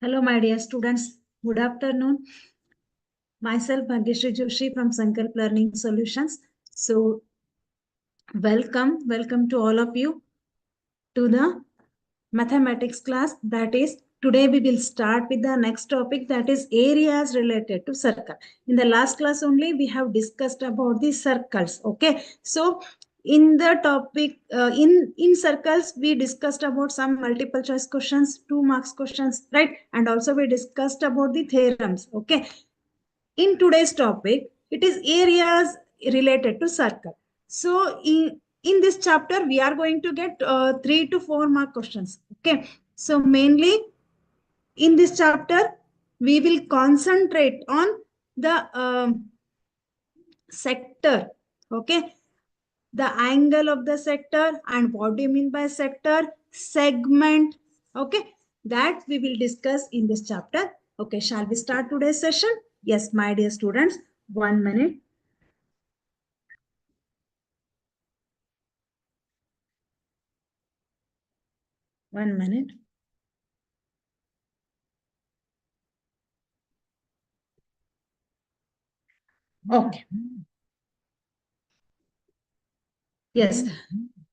Hello, my dear students. Good afternoon. Myself, Bhagyashree Joshi from Sankalp Learning Solutions. So, welcome to all of you to the mathematics class. That is, today we will start with the next topic, that is areas related to circle. In the last class only, we have discussed about the circles. Okay. So, in the topic, in circles, we discussed about some multiple choice questions, 2 marks questions, right? And also we discussed about the theorems. Okay. In today's topic, it is areas related to circle. So in this chapter, we are going to get 3 to 4 mark questions. Okay. So mainly in this chapter, we will concentrate on the sector. Okay. The angle of the sector and what do you mean by sector, segment. Okay. That we will discuss in this chapter. Okay. Shall we start today's session? Yes, my dear students, 1 minute. One minute. Okay. Yes.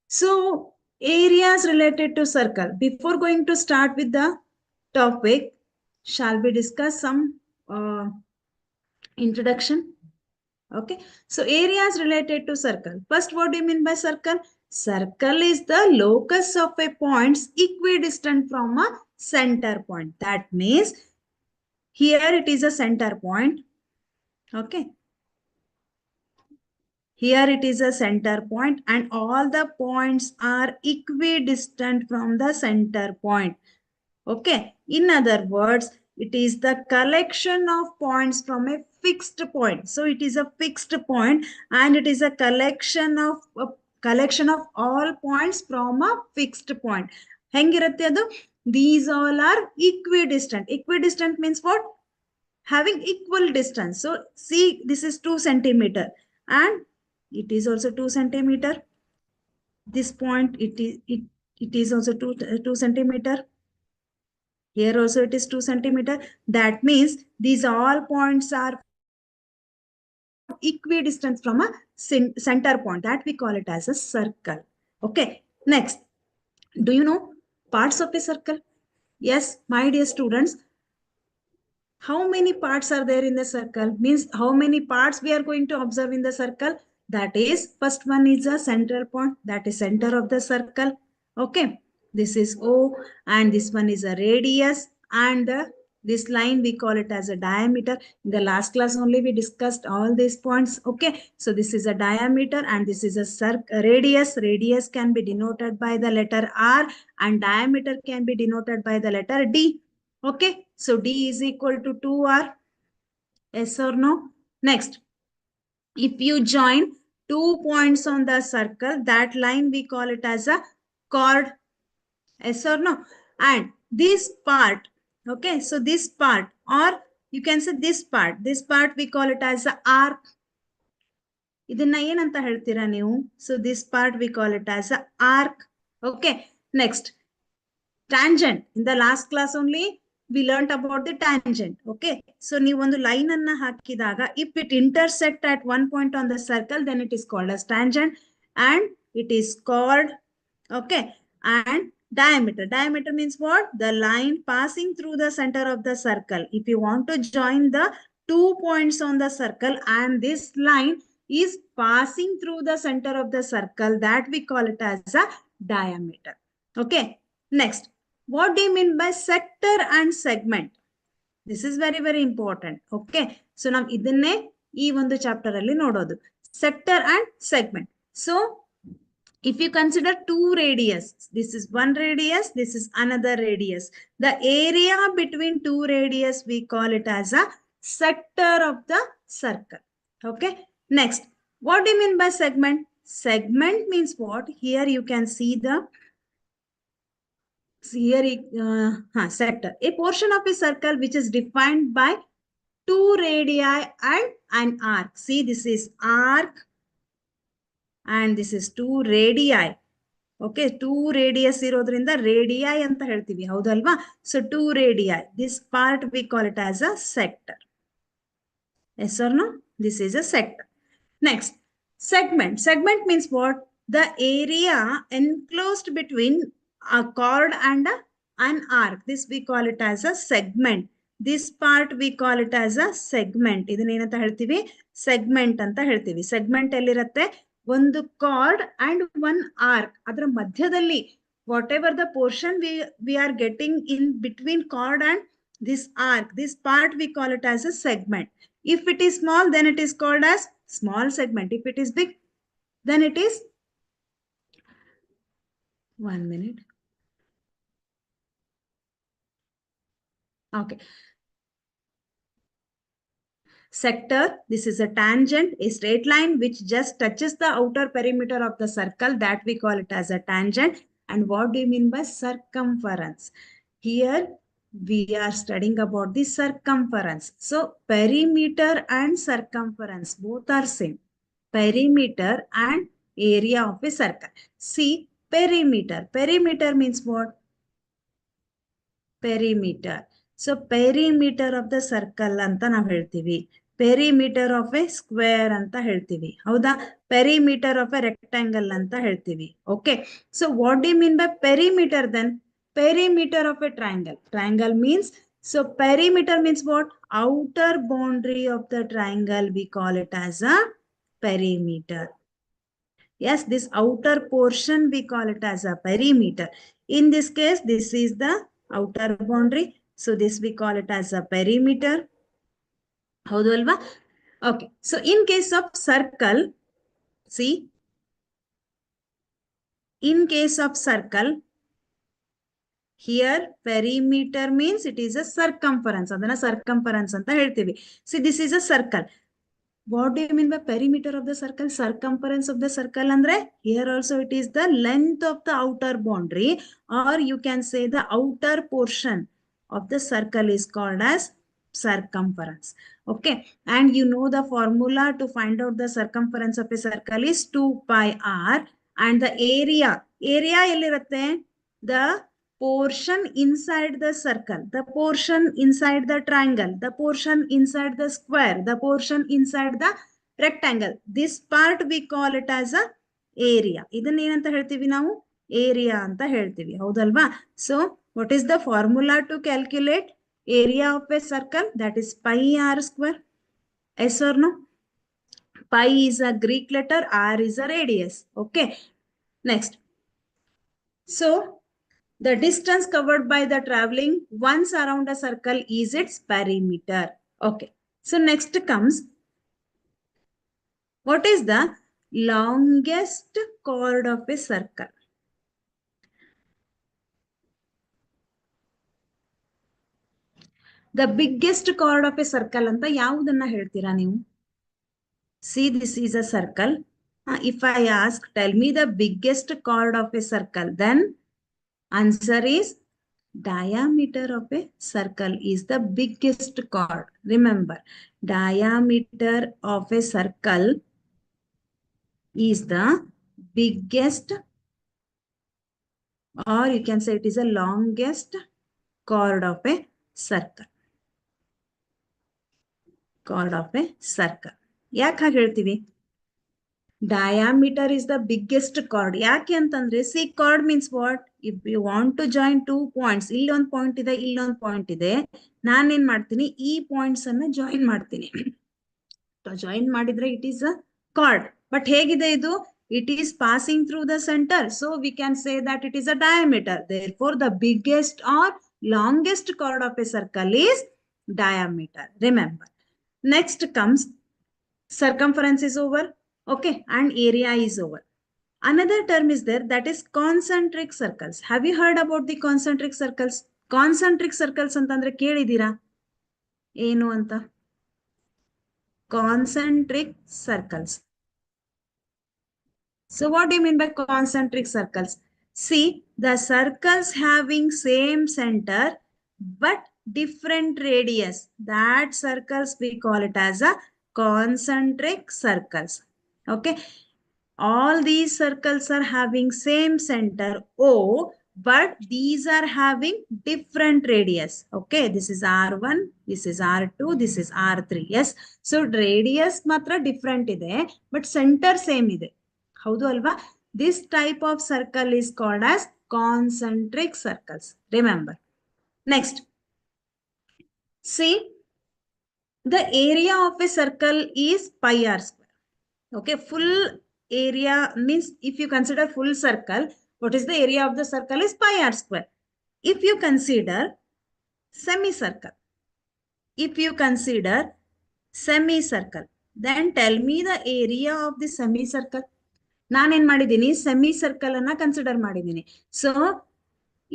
So areas related to circle. Before going to start with the topic, shall we discuss some introduction? Okay. So areas related to circle. First, what do you mean by circle? Circle is the locus of a point equidistant from a center point. That means here it is a center point. Okay. Here it is a center point and all the points are equidistant from the center point. Okay. In other words, it is the collection of points from a fixed point. So it is a fixed point and it is a collection of all points from a fixed point. Hengirutte adu? These all are equidistant. Equidistant means what? Having equal distance. So see, this is 2 centimeter and it is also 2 centimeter. This point, it is also 2 centimeter. Here also it is 2 centimeter. That means these all points are equidistant from a center point. That we call it as a circle. Okay. Next, do you know parts of a circle? Yes, my dear students. How many parts are there in the circle? Means how many parts we are going to observe in the circle? That is, first one is a central point. That is center of the circle. Okay. This is O and this one is a radius and this line we call it as a diameter. In the last class only we discussed all these points. Okay. So this is a diameter and this is a radius. Radius can be denoted by the letter R and diameter can be denoted by the letter D. Okay, so D is equal to 2R. Yes or no? Next, if you join 2 points on the circle, that line we call it as a chord. Yes or no? And this part, okay, so this part, or you can say this part we call it as a arc. ಇದನ್ನ ಏನಂತ ಹೇಳ್ತೀರಾ ನೀವು? So this part we call it as a arc. Okay, next, tangent. In the last class only we learnt about the tangent. Okay, so ನೀವು ಒಂದು line ಅನ್ನ ಹಾಕಿದಾಗ if it intersect at one point on the circle, then it is called as tangent and it is called, okay, and diameter means what? The line passing through the center of the circle. If you want to join the 2 points on the circle and this line is passing through the center of the circle, that we call it as a diameter. Okay, next, what do you mean by sector and segment? This is very, very important. Okay, so now idanne ee ಒಂದು chapter alli nododu, sector and segment. So if you consider 2 radius, this is one radius, this is another radius, the area between 2 radius we call it as a sector of the circle. Okay, next, what do you mean by segment? Segment means what? Here you can see the sector, a portion of a circle which is defined by 2 radii and an arc. See, this is arc and this is 2 radii. Okay, 2 radius ಇರೋದ್ರಿಂದ radii ಅಂತ ಹೇಳ್ತೀವಿ, ಹೌದಲ್ವಾ? So 2 radii, this part we call it as a sector. Yes or no? This is a sector. Next, segment. Segment means what? The area enclosed between a chord and an arc. This we call it as a segment. This part we call it as a segment. ಇದನ್ನ ಏನಂತ ಹೇಳ್ತೀವಿ? Segment ಅಂತ ಹೇಳ್ತೀವಿ. Segment ಎಲ್ಲಿರುತ್ತೆ? ಒಂದು card and one arc. ಅದರ ಮಧ್ಯದಲ್ಲಿ what ever the portion we are getting in between chord and this arc, this part we call it as a segment. If it is small, then it is called as small segment. If it is big, then it is 1 minute. Okay. Sector, this is a tangent, a straight line which just touches the outer perimeter of the circle, that we call it as a tangent. And what do you mean by circumference? Here we are studying about the circumference. So perimeter and circumference both are same. Perimeter and area of a circle. See, perimeter. Perimeter means what? Perimeter. So perimeter of the circle anta ನಾವು ಹೇಳ್ತೀವಿ. Perimeter of a square ಅಂತ ಹೇಳ್ತೀವಿ, ಹೌದಾ? Perimeter of a rectangle ಅಂತ ಹೇಳ್ತೀವಿ. Okay. So what do you mean by perimeter then? Perimeter of a triangle. Triangle means, so perimeter means what? Outer boundary of the triangle, we call it as a perimeter. Yes, this outer portion we call it as a perimeter. In this case, this is the outer boundary. So this we call it as a perimeter. ಹೌದು ಅಲ್ವಾ? Okay. So in case of circle, see, in case of circle, here perimeter means it is a circumference. ಅದನ್ನ circumference ಅಂತ ಹೇಳ್ತೀವಿ. See, this is a circle. What do you mean by perimeter of the circle? Circumference of the circle andre, here also it is the length of the outer boundary, or you can say the outer portion of the circle is called as circumference. Okay. And you know the formula to find out the circumference of a circle is 2 pi r, and the area ಎಲ್ಲಿರುತ್ತೆ? The portion inside the circle, the portion inside the triangle, the portion inside the square, the portion inside the rectangle. This part we call it as a area. ಇದನ್ನ ಏನಂತ ಹೇಳ್ತೀವಿ ನಾವು? Area ಅಂತ ಹೇಳ್ತೀವಿ, ಹೌದಲ್ವಾ? So what is the formula to calculate area of a circle? That is pi r square. Yes or no? Pi is a Greek letter, r is a radius. Okay. Next. So the distance covered by the traveling once around a circle is its perimeter. Okay. So next comes, what is the longest chord of a circle? The biggest chord of a circle anta yavudana ಹೇಳ್ತೀರಾ ನೀವು? See, this is a circle. If I ask, tell me the biggest chord of a circle, then answer is diameter of a circle is the biggest chord. Remember, diameter of a circle is the biggest, or you can say it is the longest chord of a circle. Chord of a circle. ಯಾಕೆ ಹಾಗೆ ಹೇಳ್ತೀವಿ? Diameter is the biggest chord. ಯಾಕೆ ಅಂತಂದ್ರೆ, see, chord means what? If you want to join two points, ಇಲ್ಲೊಂದು point ಇದೆ, ಇಲ್ಲೊಂದು point ಇದೆ, ನಾನೇನ್ ಮಾಡ್ತೀನಿ? ಈ ಪಾಯಿಂಟ್ಸ್ ಅನ್ನ ಜಾಯಿನ್ ಮಾಡ್ತೀನಿ. ಜಾಯಿನ್ ಮಾಡಿದ್ರೆ it is a chord. But ಹೇಗಿದೆ ಇದು? It is passing through the center. So we can say that it is a diameter. Therefore, the biggest or longest chord of a circle is diameter. Remember. Next comes circumference is over. Okay. And area is over. Another term is there, that is concentric circles. Have you heard about the concentric circles? Concentric circles ಅಂತಂದ್ರೆ ಕೇಳಿದೀರಾ ಏನು ಅಂತ? Concentric circles. So what do you mean by concentric circles? See, the circles having same center but different radius, that circles we call it as a concentric circles. Okay. All these circles are having same center O, but these are having different radius. Okay, this is R1, this is R2, this is R3. Yes, so radius matra different ide, but center same ide. Haudu alva? This type of circle is called as concentric circles. Remember. Next, see, the area of a circle is pi r square. Okay, full area means if you consider full circle, what is the area of the circle is pi r square. If you consider semicircle, then tell me the area of the semicircle. ನಾನೇನ್ ಮಾಡಿದ್ದೀನಿ semicircle ಅನ್ನ consider ಮಾಡಿದ್ದೀನಿ. So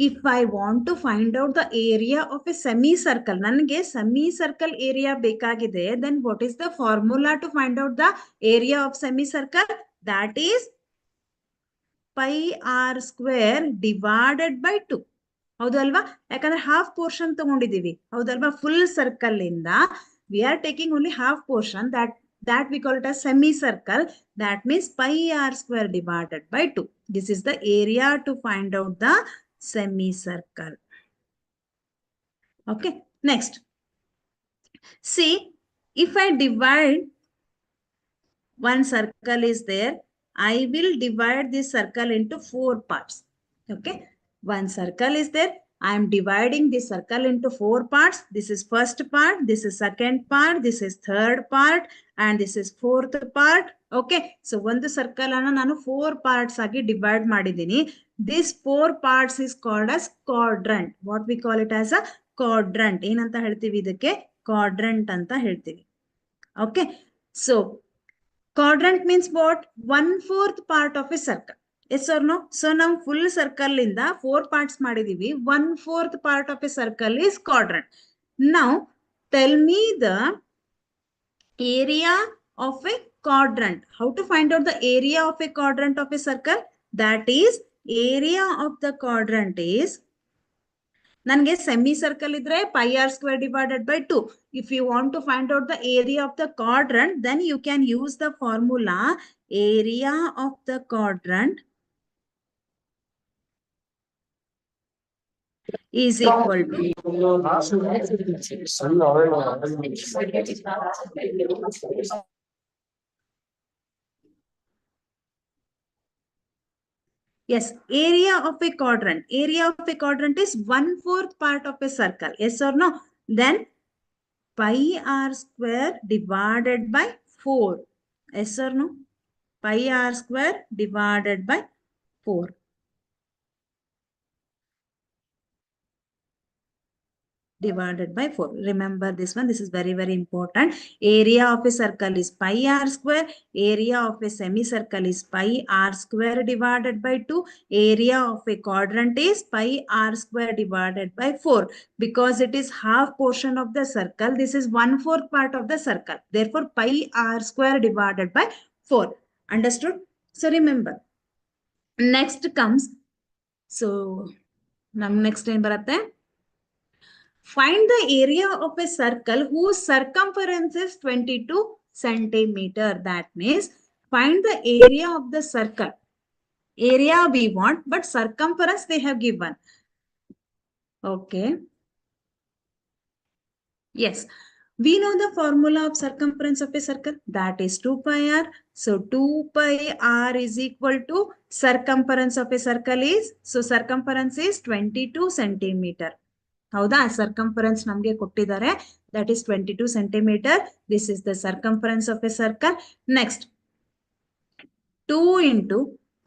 if I want to find out the area of a semicircle, ನನಗೆ semicircle area ಬೇಕಾಗಿದೆ, then what is the formula to find out the area of semicircle? That is pi r square divided by 2. ಹೌದಲ್ವಾ? ಯಾಕಂದ್ರೆ half portion ತಗೊಂಡಿದ್ದೀವಿ. ಹೌದಲ್ವಾ? Full circle ಇಂದ we are taking only half portion, that we call it as semicircle. That means pi r square divided by 2. This is the area to find out the semicircle. Okay, next. See, if I divide one circle is there, I will divide this circle into 4 parts. Okay, one circle is there. I am dividing this circle into 4 parts. This is first part, this is second part, this is third part, and this is fourth part. Okay, so one circle ana nanu 4 parts agi divide madidini. This 4 parts is called as quadrant. What we call it as a quadrant. Enanta heltivi idakke? Quadrant anta heltivi. Okay, so quadrant means what? 1/4 part of a circle. Yes or no? So now full circle inda 4 parts ಮಾಡಿದೀವಿ. 1/4 part of a circle is quadrant. Now tell me the area of a quadrant. How to find out the area of a quadrant of a circle? That is, area of the quadrant is, ನನಗೆ semicircle ಇದ್ರೆ pi r square divided by 2. If you want to find out the area of the quadrant, then you can use the formula area of the quadrant is equal to yes, area of a quadrant. Area of a quadrant is 1/4 part of a circle. Yes or no? Then pi r square divided by 4. Yes or no? Pi r square divided by 4. Divided by 4. Remember this one. This is very, very important. Area of a circle is pi r square. Area of a semicircle is pi r square divided by 2. Area of a quadrant is pi r square divided by 4. Because it is half portion of the circle, this is 1/4 part of the circle. Therefore, pi r square divided by 4. Understood? So remember. Next comes, so next time baratte. Find the area of a circle whose circumference is 22 centimeter. That means find the area of the circle. Area we want, but circumference they have given. Okay. Yes. We know the formula of circumference of a circle. That is 2 pi r. So 2 pi r is equal to circumference of a circle is, so circumference is 22 centimeter. ಹೌದಾ? Circumference ನಮಗೆ ಕೊಟ್ಟಿದ್ದಾರೆ. That is 22 centimetre. This is the circumference of A circle. Next 2 into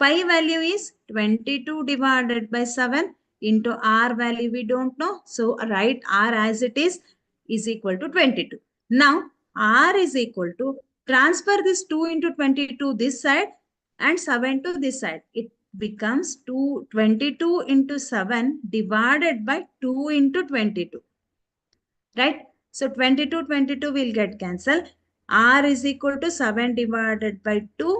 pi value is 22 divided by 7 into r value we don't know. So write r as it is equal to 22. Now r is equal to, transfer this 2 into 22 this side and 7 to this side. It becomes 22 into 7 divided by 2 into 22. Right? So 22 will get cancelled. R is equal to 7 divided by 2.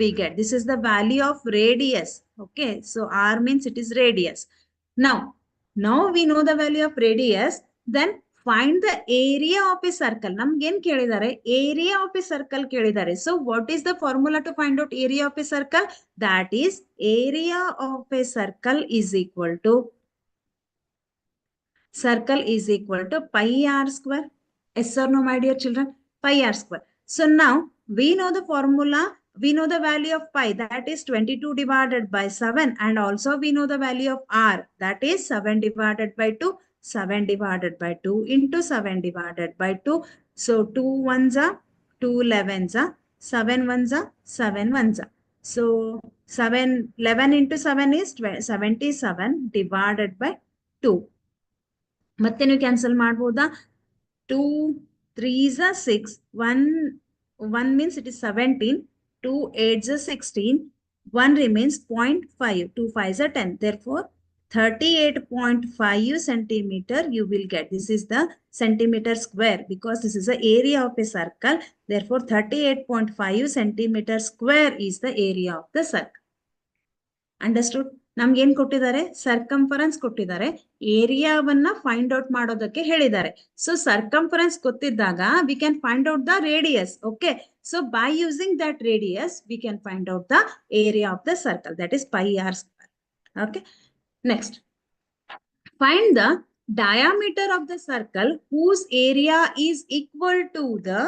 We get, this is the value of radius. Okay. So R means it is radius. Now we know the value of radius. Then find the area of a circle. ನಮ್ಗೆ ಏನ್ ಕೇಳಿದ್ದಾರೆ? Area of a circle ಕೇಳಿದ್ದಾರೆ. So what is the formula to find out area of a circle? That is area of a circle is equal to pi r square. Yes or no, my dear children? Pi r square. So now we know the formula. We know the value of pi, that is 22 divided by 7, and also we know the value of r, that is 7 divided by 2. 7 divided by 2 into 7 divided by 2. So 2 ones are 2 11s are 7 ones are 7 ones are. So 11 into 7 is 77 divided by 2. ಮತ್ತೆ ನೀವು cancel ಮಾಡ್ಬೋದಾ? 2 3s are 6, 1 means it is 17, 2 8s are 16, 1 remains 0.5, 2 5s are 10. Therefore 38.5 centimeter you will get. This is the centimeter square because this is the area of a circle. Therefore 38.5 centimeter square is the area of the circle. Understood? ನಮ್ಗೆ ಏನ್ ಕೊಟ್ಟಿದ್ದಾರೆ? Circumference ಕೊಟ್ಟಿದ್ದಾರೆ, ಏರಿಯಾವನ್ನ find out ಮಾಡೋದಕ್ಕೆ ಹೇಳಿದ್ದಾರೆ. So circumference ಗೊತ್ತಿದ್ದಾಗ we can find out the radius. Okay, so by using that radius we can find out the area of the circle, that is pi r square. Okay, next, find the diameter of the circle whose area is equal to the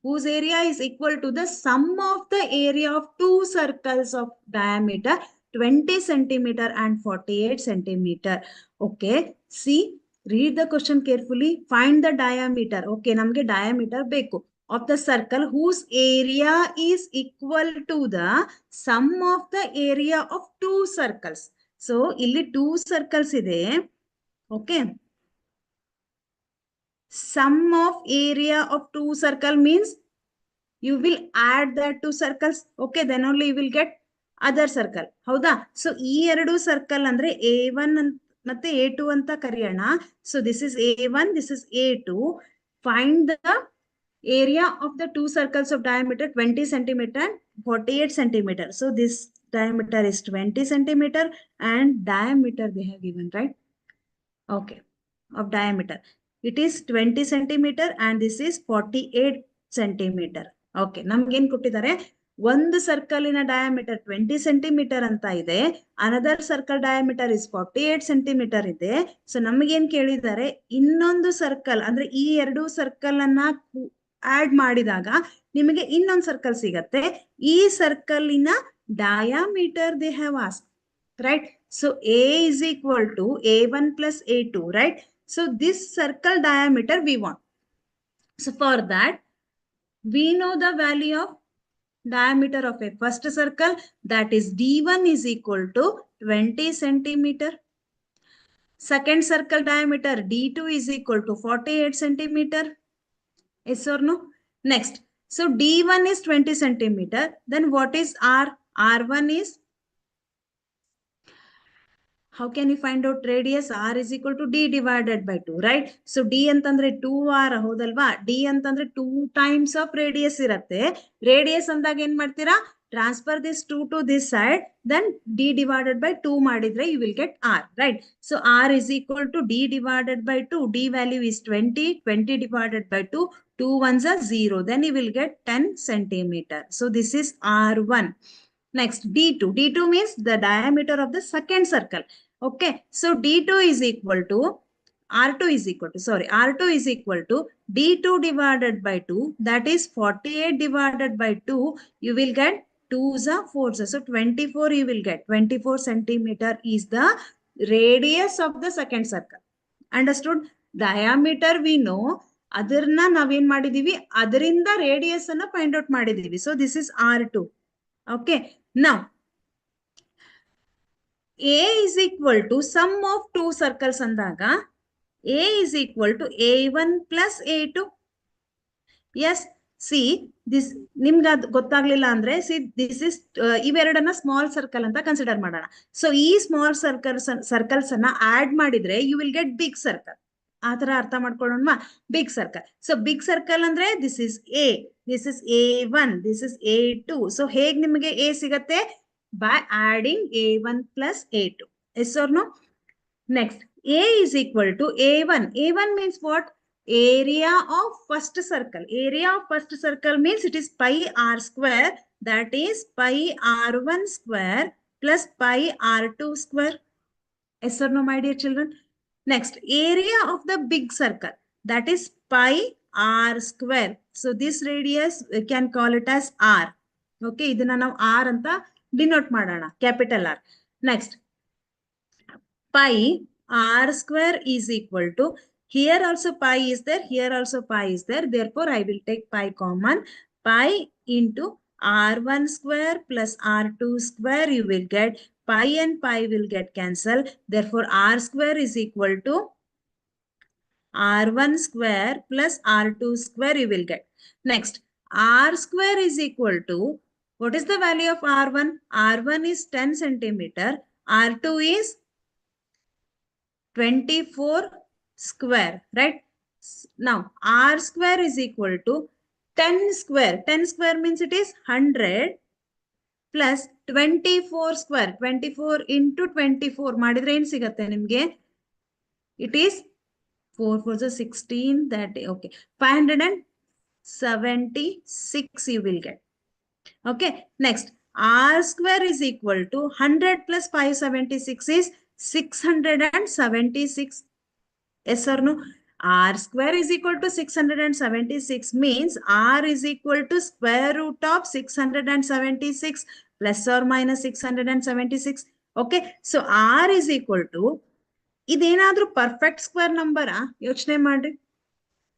whose area is equal to the sum of the area of two circles of diameter 20 centimeter and 48 centimeter. Okay, see, read the question carefully. Find the diameter. Okay, namge diameter beku of the circle whose area is equal to the sum of the area of two circles. So illi two circles ide. Okay, sum of area of two circle means you will add that two circles. Okay, then only you will get other circle. ಹೌದಾ? So ಈ ಎರಡು circle ಅಂದ್ರೆ A1 ಮತ್ತೆ A2 ಅಂತ ಕರೆಯೋಣ. So this is A1, this is A2. Find the area of the two circles of diameter 20 centimeter and 48 centimeter. So this diameter is 20 centimeter and diameter they have given, right? Okay, of diameter it is 20 centimeter and this is 48 centimeter. Okay, ನಮ್ಗೆ ಏನ್ ಕೊಟ್ಟಿದ್ದಾರೆ? ಒಂದು ಸರ್ಕಲಿನ diameter 20 centimetre ಅಂತ ಇದೆ, another circle diameter is 48 centimetre ಇದೆ. So ನಮಗೇನ್ ಕೇಳಿದ್ದಾರೆ? ಇನ್ನೊಂದು ಸರ್ಕಲ್ ಅಂದ್ರೆ ಈ ಎರಡು ಸರ್ಕಲ್ ಅನ್ನ ಆಡ್ ಮಾಡಿದಾಗ ನಿಮಗೆ ಇನ್ನೊಂದು ಸರ್ಕಲ್ ಸಿಗತ್ತೆ. ಈ ಸರ್ಕಲಿನ diameter they have ask, right? So A is equal to A1 plus A2, right? So this circle diameter we want. So for that we know the value of diameter of a first circle, that is D1 is equal to 20 centimeter. Second circle diameter D2 is equal to 48 centimeter. Yes or no? Next, so D1 is 20 centimeter. Then what is R? R1 is, how can you find out radius? R is equal to D divided by 2, right? So D ಅಂತಂದ್ರೆ 2R ಹೌದಲ್ವಾ? D ಅಂತಂದ್ರೆ 2 times of radius ಇರತ್ತೆ. Radius ಅಂದಾಗ ಏನ್ ಮಾಡ್ತೀರಾ? Transfer this 2 to this side, then D divided by 2 ಮಾಡಿದ್ರೆ you will get R, right? So R is equal to D divided by 2. D value is 20. 20 divided by 2. 2 ones are 0. Then you will get 10 centimeter. So this is R1. Next, D2. D2 means the diameter of the second circle. Okay, so D2 is equal to, R2 is equal to, sorry, R2 is equal to D2 divided by 2, that is 48 divided by 2, you will get 2s are 4s. So 24 you will get, 24 centimeter is the radius of the second circle. Understood? Diameter we know, ಅದನ್ನ ನಾವೇನ್ ಮಾಡಿದೀವಿ? ಅದರಿಂದ radius ಅನ್ನ find out ಮಾಡಿದೀವಿ. So this is R2. Okay, now A is equal to sum of two circles ಅಂದಾಗ A is equal to A1 plus A2. Yes, see this, ನಿಮ್ಗೆ ಅದು ಗೊತ್ತಾಗ್ಲಿಲ್ಲ ಅಂದ್ರೆ see this is ಇವೆರಡನ್ನ ಸ್ಮಾಲ್ ಸರ್ಕಲ್ ಅಂತ consider ಮಾಡೋಣ. So ಈ small circles ಅನ್ನ ಆಡ್ ಮಾಡಿದ್ರೆ you will get big circle. ಆ ತರ ಅರ್ಥ ಮಾಡ್ಕೊಳ್ಳೋಣ. Big circle. So big circle ಅಂದ್ರೆ this is A, this is A1, this is A2. So ಹೇಗ್ ನಿಮಗೆ A ಸಿಗತ್ತೆ? By adding A1 plus A2. Yes or no? Next, A is equal to A1. A1 means what? Area of first circle. Area of first circle means it is pi r square. That is pi r1 square plus pi r2 square. Yes or no, my dear children? Next, area of the big circle. That is pi r square. So this radius, we can call it as r. Okay, idana now r anta denote madana. Capital R. Next, pi r square is equal to, here also pi is there, here also pi is there. Therefore, I will take pi common. Pi into r1 square plus r2 square, you will get pi and pi will get cancelled. Therefore, r square is equal to r1 square plus r2 square you will get. Next, r square is equal to, what is the value of r1? r1 is 10 centimeter, r2 is 24 square, right? Now, r square is equal to 10 square. 10 square means it is 100 plus 24 square. 24 into 24 ಮಾಡಿದ್ರೆ ಏನು ಸಿಗುತ್ತೆ ನಿಮಗೆ? It is 4 for the 16, that okay, 576 you will get. Okay, next, r square is equal to 100 plus 576 is 676. Yes or no? R square is equal to 676 means r is equal to square root of 676 plus or minus 676. Okay, so r is equal to, ಇದೇನಾದ್ರೂ perfect square number ಯೋಚನೆ ಮಾಡ್ರಿ.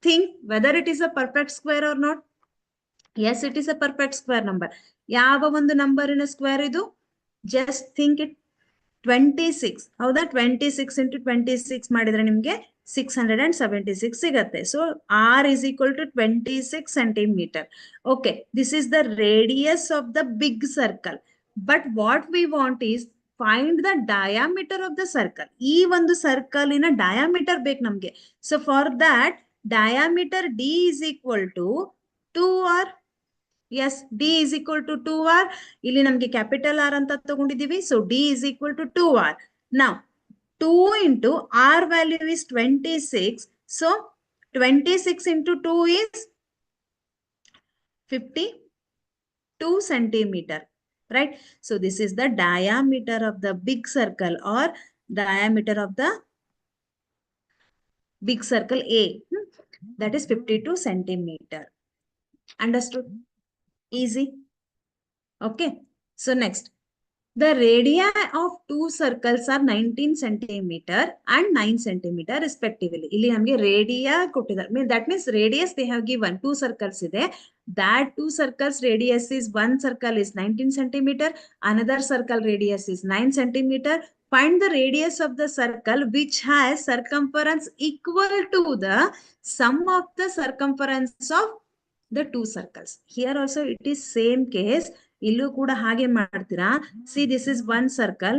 Think whether it is a perfect square or not. Yes, it is a perfect square number. ಯಾವ ಒಂದು ನಂಬರಿನ square ಇದು? Just think it. 26. ಹೌದಾ? 26 into 26 ಮಾಡಿದ್ರೆ ನಿಮಗೆ 676 ಸಿಗತ್ತೆ. So r is equal to 26 centimeter. Okay, this is the radius of the big circle. But what we want is find the diameter of the circle. ಈ ಒಂದು circle ಇನ diameter ಬೇಕು ನಮಗೆ. So for that, diameter d is equal to 2r. Yes, d is equal to 2r. ಇಲ್ಲಿ ನಮಗೆ capital R ಅಂತ ತಗೊಂಡಿದ್ದೀವಿ. So d is equal to 2r. Now, 2 into r value is 26. So 26 into 2 is 52 centimeter. Right? So this is the diameter of the big circle or diameter of the big circle A. That is 52 centimeter. Understood? Easy. Okay. So next, the radii of two circles are 19 centimeter and 9 centimeter respectively. ಇಲ್ಲಿ ನಮಗೆ ರೇಡಿಯಾ ಕೊಟ್ಟಿದ್ದಾರೆ. That means radius they have given. Two circles ಇದೆ. That two circles radius is, one circle is 19 centimeter, another circle radius is 9 centimeter. Find the radius of the circle which has circumference equal to the sum of the circumference of the two circles. Here also it is same case. ಇಲ್ಲೂ ಕೂಡ ಹಾಗೆ ಮಾಡ್ತೀರಾ. See, this is one circle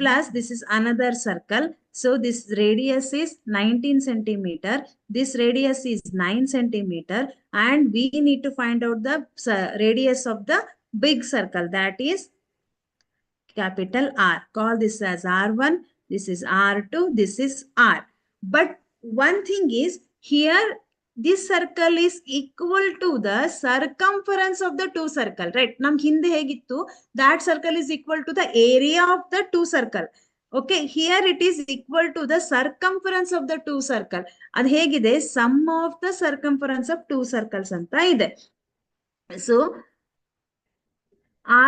plus this is another circle. So this radius is 19 centimeter. This radius is 9 centimeter. And we need to find out the radius of the big circle. That is capital R. Call this as R1. This is R2. This is R. But one thing is, here this circle is equal to the circumference of the two circle, right? Nam hinde hegittu, that circle is equal to the area of the two circle. Okay, here it is equal to the circumference of the two circle. Ad hegide, sum of the circumference of two circles anta ide. So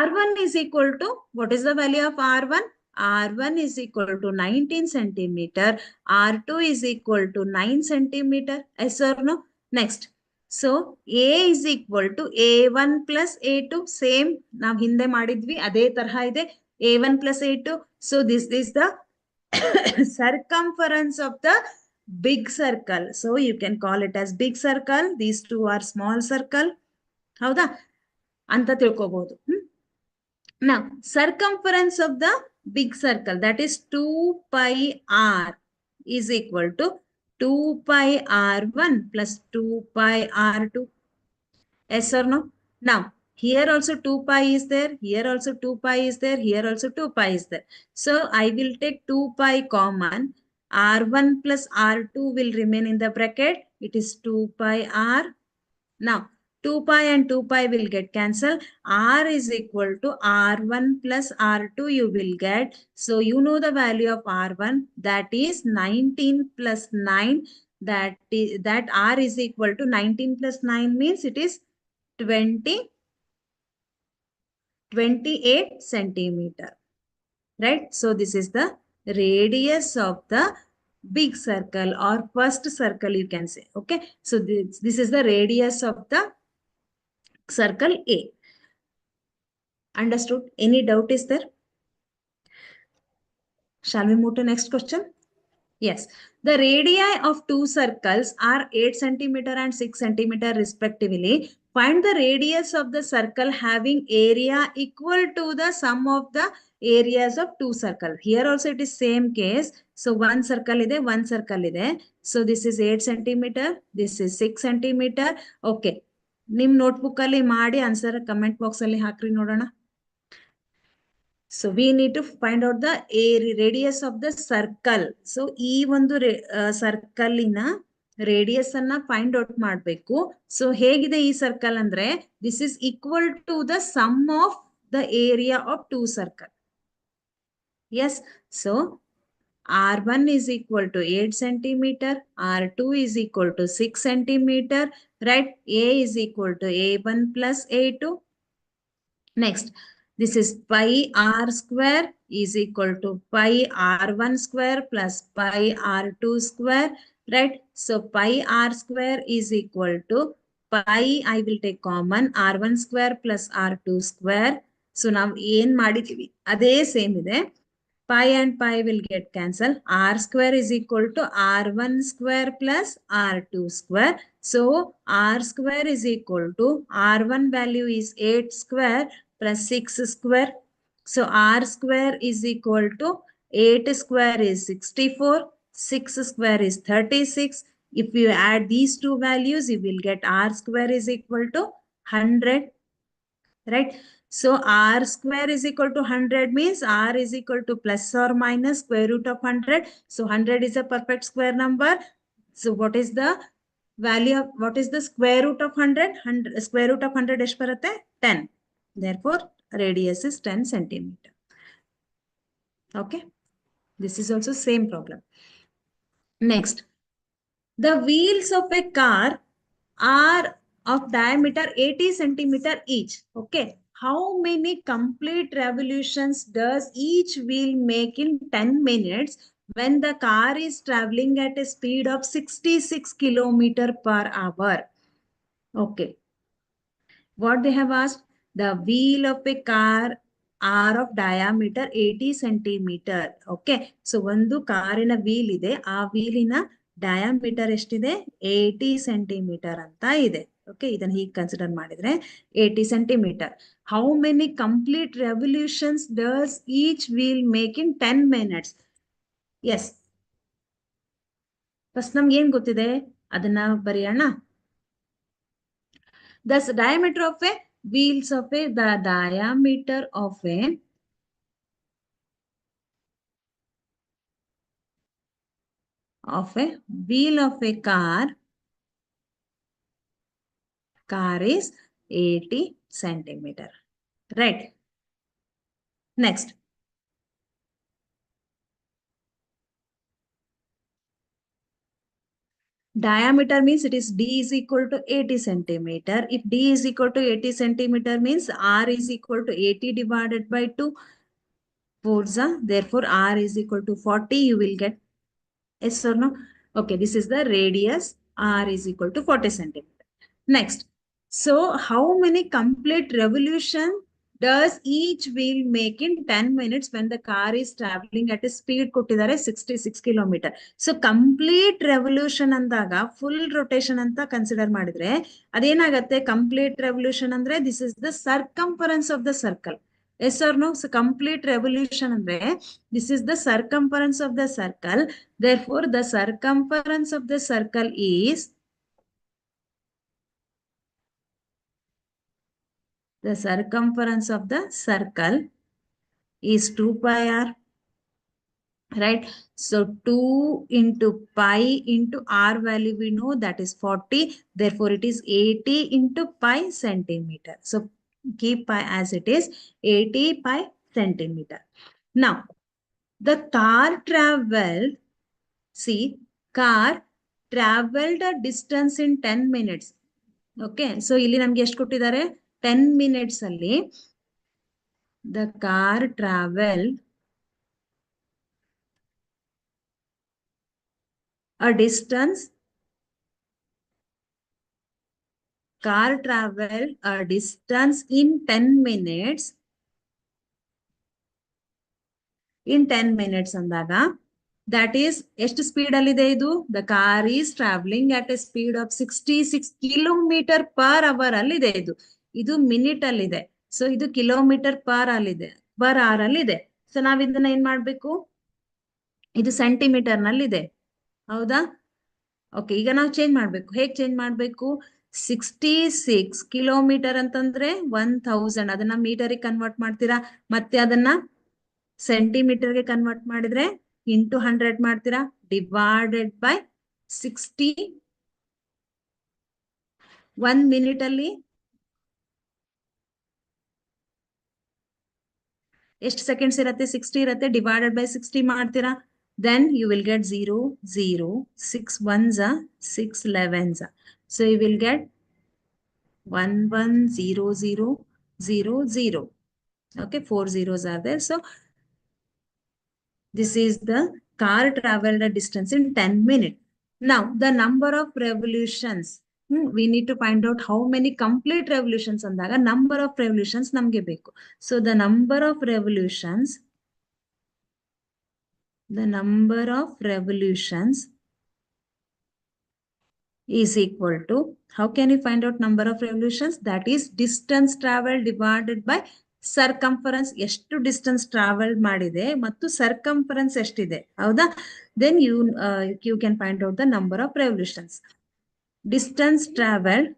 R1 is equal to, what is the value of R1? R1 is equal to 19 centimeter. R2 is equal to 9 centimeter. Yes or no? Next. So, A is equal to A1 plus A2. Same. Now, hinde madidvi. Ade tarha ide. A1 plus A2. So, this is the circumference of the big circle. So, you can call it as big circle. These two are small circle. Howda? Anta tilkobodu. Now, circumference of the big circle, that is 2 pi r is equal to 2 pi r1 plus 2 pi r2. Yes or no? Now, here also 2 pi is there, here also 2 pi is there, here also 2 pi is there. So, I will take 2 pi common. R1 plus R2 will remain in the bracket. It is 2 pi R. Now, 2 pi and 2 pi will get cancelled. R is equal to R1 plus R2 you will get. So, you know the value of R1, that is 19 plus 9. That R is equal to 19 plus 9 means it is 28 centimeter. Right? So, this is the radius of the big circle or first circle you can say. Okay. So, this is the radius of the circle A. Understood? Any doubt is there? Shall we move to next question? Yes. The radii of two circles are 8 centimeter and 6 centimeter respectively. Find the radius of the circle having area equal to the sum of the areas of two circles. Here also it is same case. So one circle ide, one circle ide. So this is 8 centimeter. This is 6 centimeter. Okay. ನಿಮ್ಮ notebook ಅಲ್ಲಿ ಮಾಡಿ answer comment box ಅಲ್ಲಿ ಹಾಕ್ರಿ ನೋಡೋಣ. So we need to find out the radius of the circle. So ಈ ಒಂದು circle ಇನ radius ಅನ್ನ find out ಮಾಡಬೇಕು. So ಹೇಗಿದೆ ಈ circle ಅಂದ್ರೆ this is equal to the sum of the area of two circle. Yes. So R1 is equal to 8 centimeter. R2 is equal to 6 centimeter. Right. A is equal to A1 plus A2. Next, this is pi r square is equal to pi r1 square plus pi r2 square, right? So pi r square is equal to pi, I will take common, r1 square plus r2 square. So now ಏನು ಮಾಡಿದೀವಿ ಅದೇ same ಇದೆ. Pi and pi will get cancelled. R square is equal to R1 square plus R2 square. So R square is equal to R1 value is 8 square plus 6 square. So R square is equal to 8 square is 64. 6 square is 36. If you add these two values, you will get R square is equal to 100. Right? So R square is equal to 100 means R is equal to plus or minus square root of 100. So 100 is a perfect square number. So what is the value of, what is the square root of 100? 100 square root of 100 ಎಷ್ಟು ಬರುತ್ತೆ? 10. Therefore, radius is 10 centimeter. Okay. This is also same problem. Next, the wheels of a car are of diameter 80 centimeter each. Okay. How many complete revolutions does each wheel make in 10 minutes when the car is traveling at a speed of 66 kilometer per hour? Okay. What they have asked? The wheel of a car are of diameter 80 centimeter. Okay. So ಒಂದು ಕಾರಿನ wheel ಇದೆ. ಆ wheelನ diameter ಎಷ್ಟಿದೆ? 80 centimeter ಅಂತ ಇದೆ. Okay. ಇದನ್ನ ಹೀಗೆ consider ಮಾಡಿದ್ರೆ 80 centimeter. How many complete revolutions does each wheel make in 10 minutes? Yes. First ನಮ್ಗೆ ಏನ್ ಗೊತ್ತಿದೆ ಅದನ್ನ ಬರೆಯೋಣ. Thus, diameter of a wheels of a, the diameter of a wheel of a car is 80 centimeter. Right. Next. Diameter means it is D is equal to 80 centimeter. If D is equal to 80 centimeter means R is equal to 80 divided by 2. Forza. Therefore, R is equal to 40. You will get yes or no? Okay, this is the radius. R is equal to 40 centimeter. Next. So, how many complete revolution does each wheel make in 10 minutes when the car is traveling at a speed ಕೊಟ್ಟಿದ್ದಾರೆ 66 kilometer. So, complete revolution ಅಂದಾಗ full rotation ಅಂತ consider ಮಾಡಿದ್ರೆ ಅದೇನಾಗತ್ತೆ complete revolution ಅಂದ್ರೆ this is the circumference of the circle. Yes or no? So complete revolution andre this is the circumference of the circle. Therefore, the circumference of the circle is the circumference of the circle is 2 pi r. right? So 2 into pi into r value we know that is 40. Therefore, it is 80 into pi centimeter. So keep pi as it is, 80 pi centimeter. Now, the car traveled, see, car traveled a distance in 10 minutes. Okay, so ಇಲ್ಲಿ ನಮ್ಗೆ ಎಷ್ಟು ಕೊಟ್ಟಿದ್ದಾರೆ? 10 minutes ಅಲ್ಲಿ the car traveled a distance, car travel a distance in 10 minutes. In 10 minutes ಅಂದಾಗ that is ಎಷ್ಟು speed ಅಲ್ಲಿ ಇದೆ ಇದು? The car is traveling at a speed of 66 kilometer per hour ಅಲ್ಲಿ ಇದೆ ಇದು. ಇದು ಮಿನಿಟ್ ಅಲ್ಲಿ ಇದೆ. ಸೊ ಇದು ಕಿಲೋಮೀಟರ್ ಪರ್ ಅಲ್ಲಿದೆ, ಪರ್ ಅವರ್ ಅಲ್ಲಿ ಇದೆ. ಸೊ ನಾವ್ ಇದನ್ನ ಏನ್ ಮಾಡ್ಬೇಕು? ಇದು ಸೆಂಟಿಮೀಟರ್ ನಲ್ಲಿ ಇದೆ, ಹೌದಾ? ಓಕೆ, ಈಗ ನಾವು ಚೇಂಜ್ ಮಾಡ್ಬೇಕು. ಹೇಗೆ ಚೇಂಜ್ ಮಾಡ್ಬೇಕು? 66 ಕಿಲೋಮೀಟರ್ ಅಂತಂದ್ರೆ 1000, ಅದನ್ನ ಮೀಟರಿಗೆ ಕನ್ವರ್ಟ್ ಮಾಡ್ತೀರಾ, ಮತ್ತೆ ಅದನ್ನ ಸೆಂಟಿಮೀಟರ್ಗೆ ಕನ್ವರ್ಟ್ ಮಾಡಿದ್ರೆ ಇಂಟು 100 ಮಾಡ್ತೀರಾ, ಡಿವೈಡೆಡ್ ಬೈ 60. 1 ಮಿನಿಟ್ ಅಲ್ಲಿ ಎಷ್ಟು ಸೆಕೆಂಡ್ಸ್ ಇರುತ್ತೆ? 60 ಇರುತ್ತೆ, ಡಿವೈಡೆಡ್ ಬೈ 60 ಮಾಡ್ತೀರಾ. Then you will get 0, 0, 6 ones are 6 11s are. So you will get 1 1 0 0 0 0. Okay, 4 zeros are there. So this is the car traveled a distance in 10 minutes. Now the number of revolutions. We need to find out how many complete revolutions ಅಂದಾಗ number of revolutions ನಮಗೆ ಬೇಕು. So the number of revolutions is equal to, how can you find out number of revolutions? That is distance traveled divided by circumference. ಎಷ್ಟು distance travel ಮಾಡಿದೆ ಮತ್ತು circumference ಎಷ್ಟಿದೆ, ಹೌದಾ? Then you can find out the number of revolutions. Distance traveled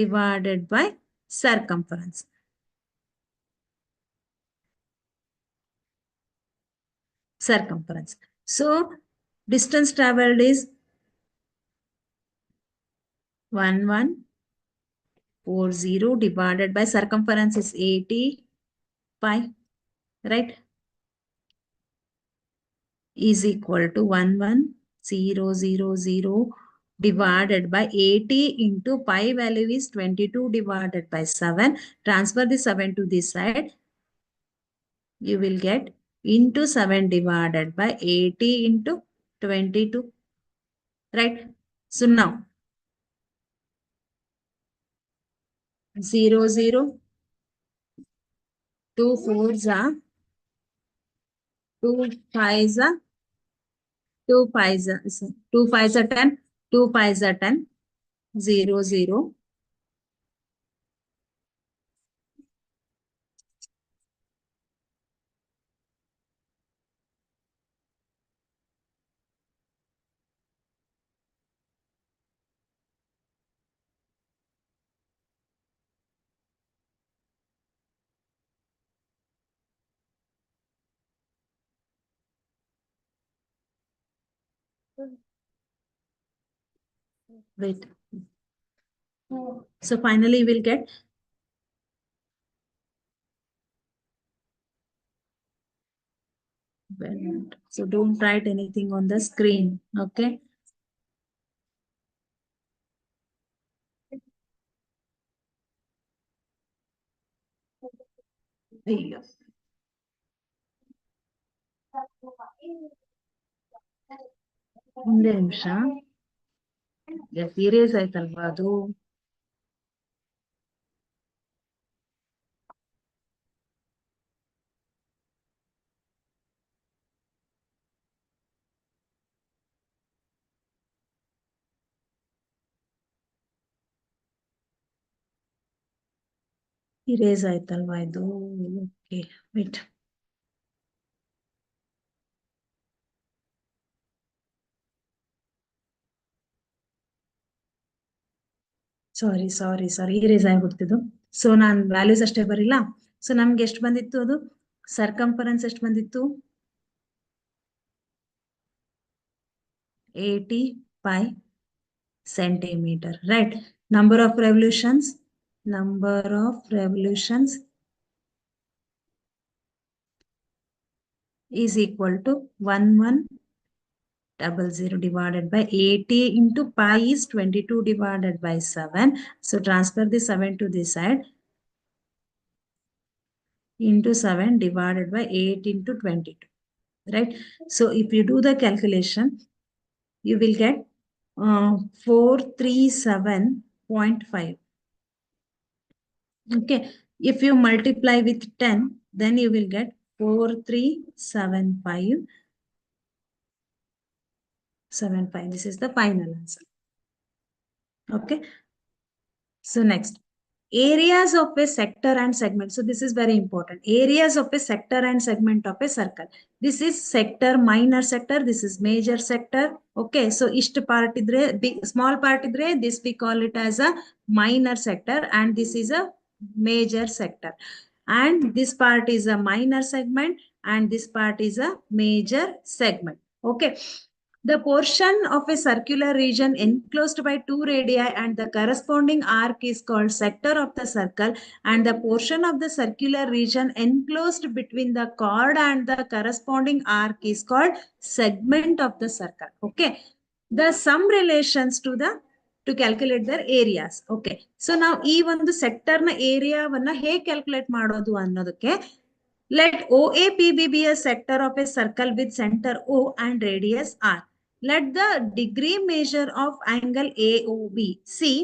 divided by circumference. So distance traveled is 1140 divided by circumference is 80 pi, right? Is equal to 11000 divided by 80 into pi value is 22 divided by 7. Transfer the 7 to this side. You will get into 7 divided by 80 into 22. Right? So now 0 0 2 4s are 2 5s are 2 5s are 2 5s are 10, 2 5s are 10, 0 0. Wait. So finally we'll get so don't write anything on the screen. Okay. ಅಯ್ಯೋ. ಒಂದೇ ನಿಮಿಷ. Serious ಆಯ್ತಲ್ವಾ ಅದು? Erase ಆಯ್ತಲ್ವಾ ಇದು? Okay, wait. Sorry erase ಆಗ್ಬಿಡ್ತಿದ್ದು. So ನಾನು values ಅಷ್ಟೇ ಬರಿಲ್ಲ. ಸೊ ನಮ್ಗೆ ಎಷ್ಟು ಬಂದಿತ್ತು ಅದು ಸರ್ಕಂಫರೆನ್ಸ್ ಎಷ್ಟು ಬಂದಿತ್ತು 85 centimeter, right? Number of revolutions is equal to 1100 divided by 80 into pi is 22 divided by 7. So transfer the 7 to this side. Into 7 divided by 8 into 22, right? So if you do the calculation, you will get 437.5. Okay, if you multiply with 10, then you will get 4375. This is the final answer. Okay, so next, areas of a sector and segment. So this is very important. Areas of a sector and segment of a circle. This is sector, minor sector. This is major sector. Okay. So ishta part idre, big, small part idre, this we call it as a minor sector, and this is a major sector. And this part is a minor segment, and this part is a major segment. Okay. The portion of a circular region enclosed by two radii and the corresponding arc is called sector of the circle, and the portion of the circular region enclosed between the chord and the corresponding arc is called segment of the circle. Okay. The sum relations to calculate their areas. Okay. So now ಈ ಒಂದು sector ನ ಏರಿಯಾವನ್ನ ಹೇಗೆ calculate ಮಾಡೋದು ಅನ್ನೋದಕ್ಕೆ, let OAPB be a sector of a circle with center O and radius R. Let the degree measure of angle AOB. See,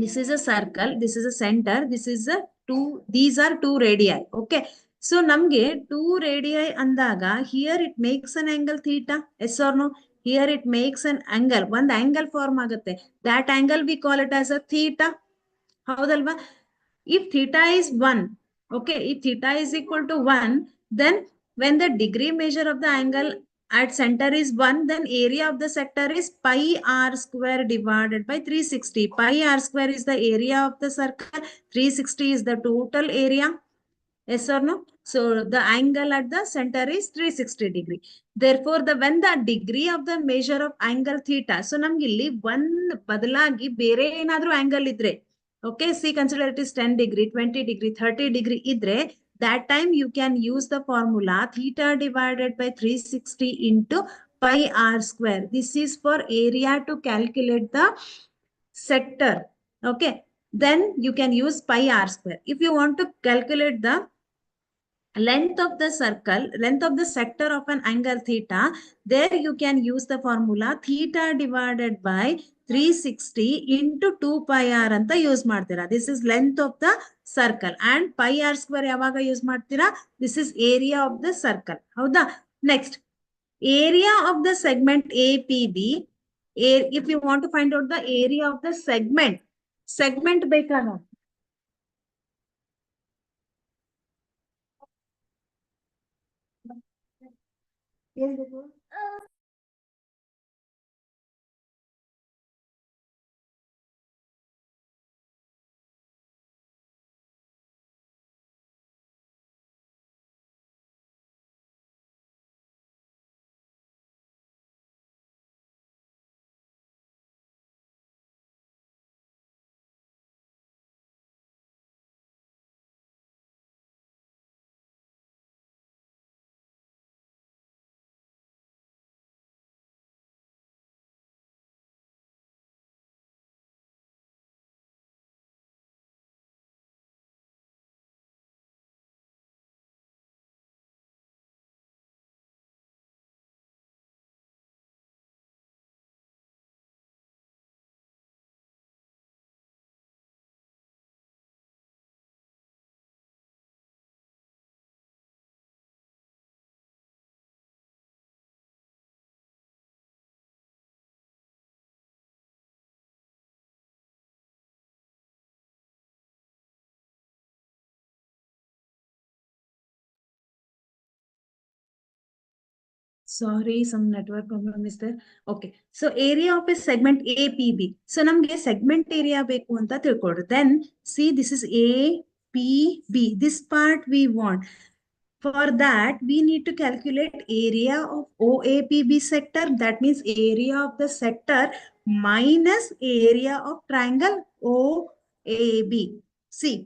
this is a circle, this is a center, this is a two, these are two radii. Okay. So namge two radii andaga, here it makes an angle theta. Yes or no? Here it makes an angle. One angle form agutte. That angle we call it as a theta. ಹೌದಲ್ವಾ? If theta is 1, okay, if theta is equal to 1, then when the degree measure of the angle at center is 1, then area of the sector is pi r square divided by 360. Pi r square is the area of the circle, 360 is the total area. Yes or no? So the angle at the center is 360 degree. Therefore, when the degree of the measure of angle theta, so ನಮ್ಗೆ ಇಲ್ಲಿ 1 ಬದಲಾಗಿ ಬೇರೆ ಏನಾದ್ರೂ angle ಇದ್ರೆ, okay, see, consider it is 10 degree, 20 degree, 30 degree idre, that time you can use the formula theta divided by 360 into pi r square. This is for area to calculate the sector. Okay, then you can use pi r square. If you want to calculate the length of the circle, length of the sector of an angle theta, there you can use the formula theta divided by 360 into 2 pi r anta use ಮಾಡ್ತೀರಾ. This is length of the circle, and pi r square ಯಾವಾಗ use ಮಾಡ್ತೀರಾ? This is area of the circle. ಹೌದಾ? Next, area of the segment APB. If you want to find out the area of the segment ಬೇಕಾ ನಾವು? Sorry, some network problem is there. Okay. So area of a segment APB. So ನಮ್ಗೆ segment area ಬೇಕು ಅಂತ ತಿಳ್ಕೊಳ್ರಿ. Then see, this is APB. This part we want. For that, we need to calculate area of OAPB sector. That means area of the sector minus area of triangle OAB. See,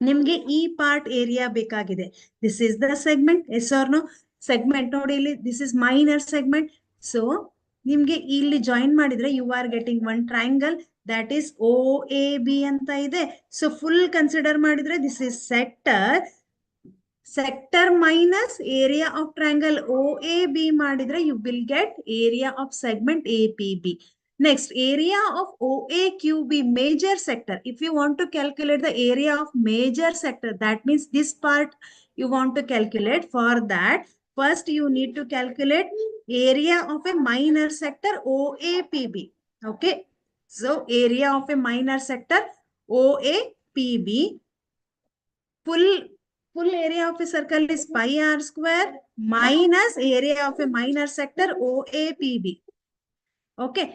ನಿಮ್ಗೆ ಈ part area ಬೇಕಾಗಿದೆ. This is the segment. Yes or no? Segment ನೋಡಿ ಇಲ್ಲಿ, this is minor segment. So ನಿಮ್ಗೆ ಇಲ್ಲಿ join ಮಾಡಿದ್ರೆ you are getting one triangle that is OAB ಅಂತ ಇದೆ. ಸೊ ಫುಲ್ ಕನ್ಸಿಡರ್ ಮಾಡಿದ್ರೆ this is sector minus area of triangle OAB ಮಾಡಿದ್ರೆ you will get area of segment APB. Next, area of OAQB major sector. If you want to calculate the area of major sector, that means this part you want to calculate. For that, first you need to calculate area of a minor sector OAPB. Okay. So area of a minor sector OAPB. Full area of a circle is pi r square minus area of a minor sector OAPB. Okay.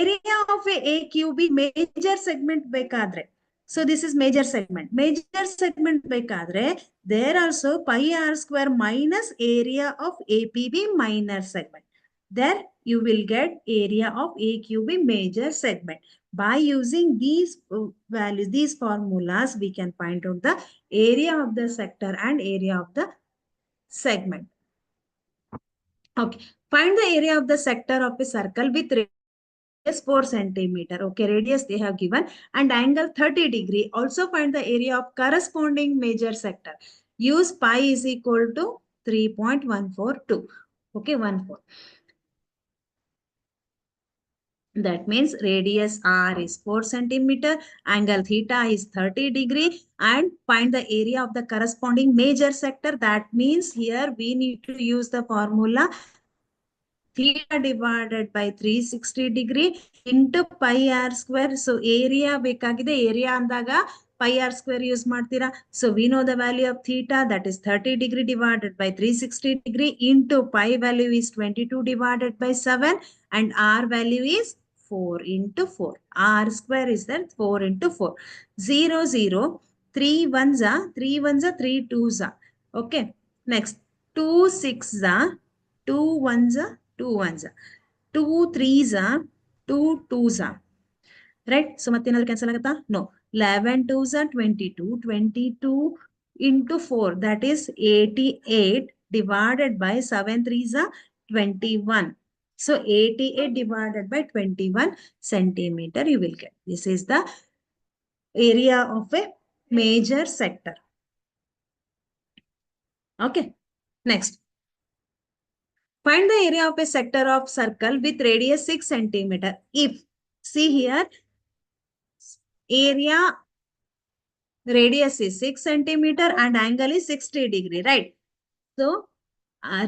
Area of a AQB major segment bekadre. So this is major segment. Major segment bekadre, there also pi r square minus area of APB minor segment. There you will get area of AQB major segment. By using these values, these formulas, we can find out the area of the sector and area of the segment. Okay. Find the area of the sector of a circle with radius 4 centimeter. Okay, radius they have given and angle 30 degree. Also find the area of corresponding major sector. Use pi is equal to 3.142. Okay, 14. That means radius R is 4 centimeter, angle theta is 30 degree, and find the area of the corresponding major sector. That means here we need to use the formula theta divided by 360 degree into pi r square. So area bekagide, area andaga pi r square use ಮಾಡ್ತೀರಾ. So we know the value of theta, that is 30 degree divided by 360 degree into pi value is 22 divided by 7 and r value is 4 into 4. R square is that 4 into 4. 0, 0, 3 ones are 3 ones are 3 twos are. Okay. Next, 2 6 are 2 ones are 2 ones are. 2 threes are 2 twos are. Right? So mathinalu cancel agata? No. 11 twos are 22. 22 into 4, that is 88 divided by 7 threes are 21. So 88 divided by 21 centimeter you will get. This is the area of a major sector. Okay. Next. Find the area of a sector of circle with radius 6 centimeter. If, see here, area radius is 6 centimeter and angle is 60 degree, right? So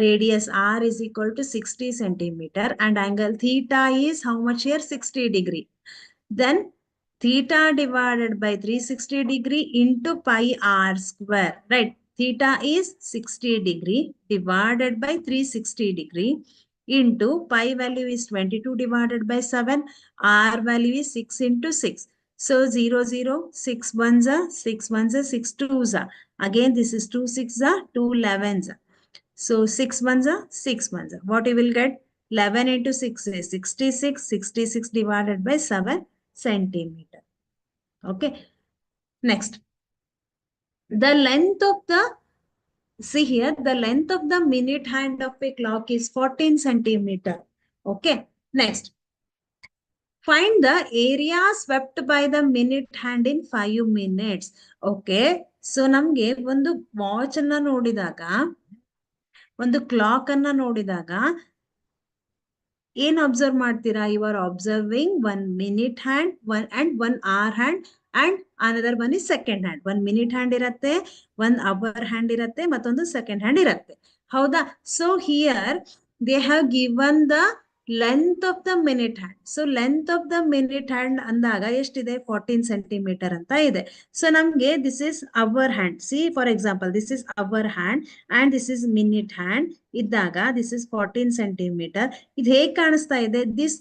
radius R is equal to 60 centimeter and angle theta is how much here? 60 degree. Then theta divided by 360 degree into pi r square, right? Theta is 60 degree divided by 360 degree into pi value is 22 divided by 7. R value is 6 into 6. So 0, 0, 6 ones are 6 ones are 6 twos are. Again, this is 2 6 are 2 11s are. So 6 ones are 6 ones are. What you will get? 11 into 6 is 66. 66 divided by 7 centimeter. Okay. Next, the length of the, see here, the length of the minute hand of a clock is 14 centimeter. Okay. Next, find the area swept by the minute hand in 5 minutes. Okay. So ನಮಗೆ ಒಂದು watch ಅನ್ನ ನೋಡಿದಾಗ, ಒಂದು clock ಅನ್ನ ನೋಡಿದಾಗ ಏನ್ observe ಮಾಡ್ತೀರಾ? You are observing 1 minute hand, 1 hour hand and another one is second hand. 1 minute hand ಇರತ್ತೆ, 1 hour hand ಇರತ್ತೆ, ಮತ್ತೊಂದು second hand ಇರತ್ತೆ. ಹೌದಾ? So here they have given the length of the minute hand. So length of the minute hand ಅಂದಾಗ ಎಷ್ಟಿದೆ 14 centimetre ಅಂತ ಇದೆ. So ನಮ್ಗೆ this is hour hand. See for example this is hour hand and this is minute hand ಇದ್ದಾಗ this is 14 centimetre. ಇದು ಹೇಗೆ ಕಾಣಿಸ್ತಾ ಇದೆ? This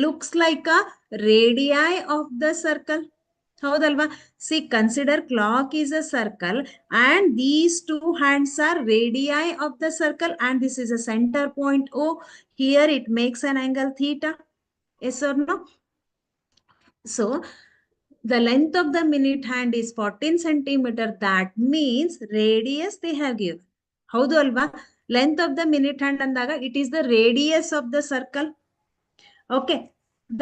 looks like a radii of the circle. ಹೌದಲ್ವಾ? See consider clock is a circle and these two hands are radii of the circle and this is a centre point O. Here it makes an angle theta. Yes or no? So the length of the minute hand is 14 centimeter. That means radius they have given. ಹೌದು ಅಲ್ವಾ? Length of the minute hand ಅಂದಾಗ it is the radius of the circle. Okay,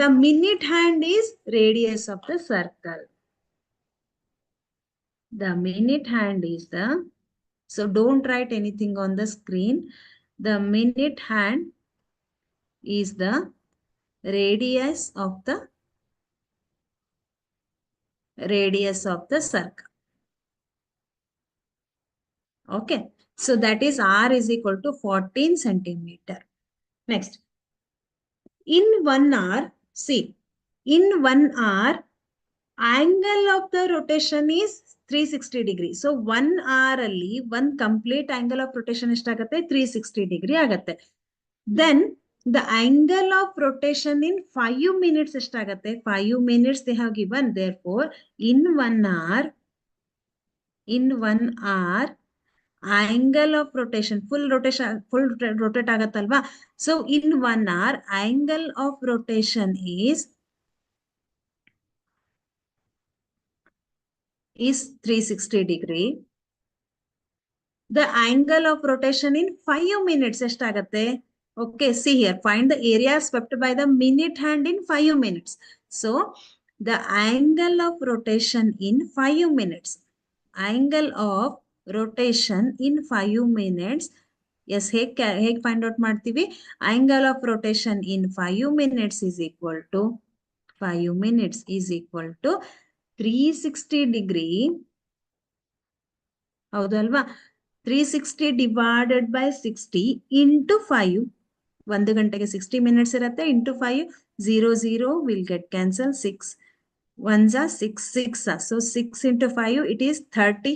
the minute hand is radius of the circle. The minute hand is the, so don't write anything on the screen. The minute hand is the radius of the circle. Okay, so that is R is equal to 14 centimeter. Next, in 1 hour, see, in 1 hour, angle of the rotation is 360 degree. So 1 hour ಅಲ್ಲಿ one complete angle of rotation ಎಷ್ಟಾಗತ್ತೆ? 360 degree ಆಗತ್ತೆ. Then the angle of rotation in 5 minutes ಎಷ್ಟಾಗತ್ತೆ? 5 minutes they have given. Therefore, in 1 hour, angle of rotation, full rotate ಆಗತ್ತಲ್ವಾ? So in 1 hour, angle of rotation is 360 degree. The angle of rotation in 5 minutes ಎಷ್ಟಾಗತ್ತೆ? Okay, see here, find the area swept by the minute hand in 5 minutes. So the angle of rotation in 5 minutes, angle of rotation in 5 minutes. Yes, ಹೇಗೆ find out ಮಾಡ್ತೀವಿ? Angle of rotation in 5 minutes is equal to 360 degree. ಹೌದು ಅಲ್ವಾ? 360 divided by 60 into 5. 1 ಗಂಟೆಗೆ 60 minutes ಇರುತ್ತೆ. Into 5, 0 will get cancel. 6 1s are 6 are. So 6 into 5, it is 30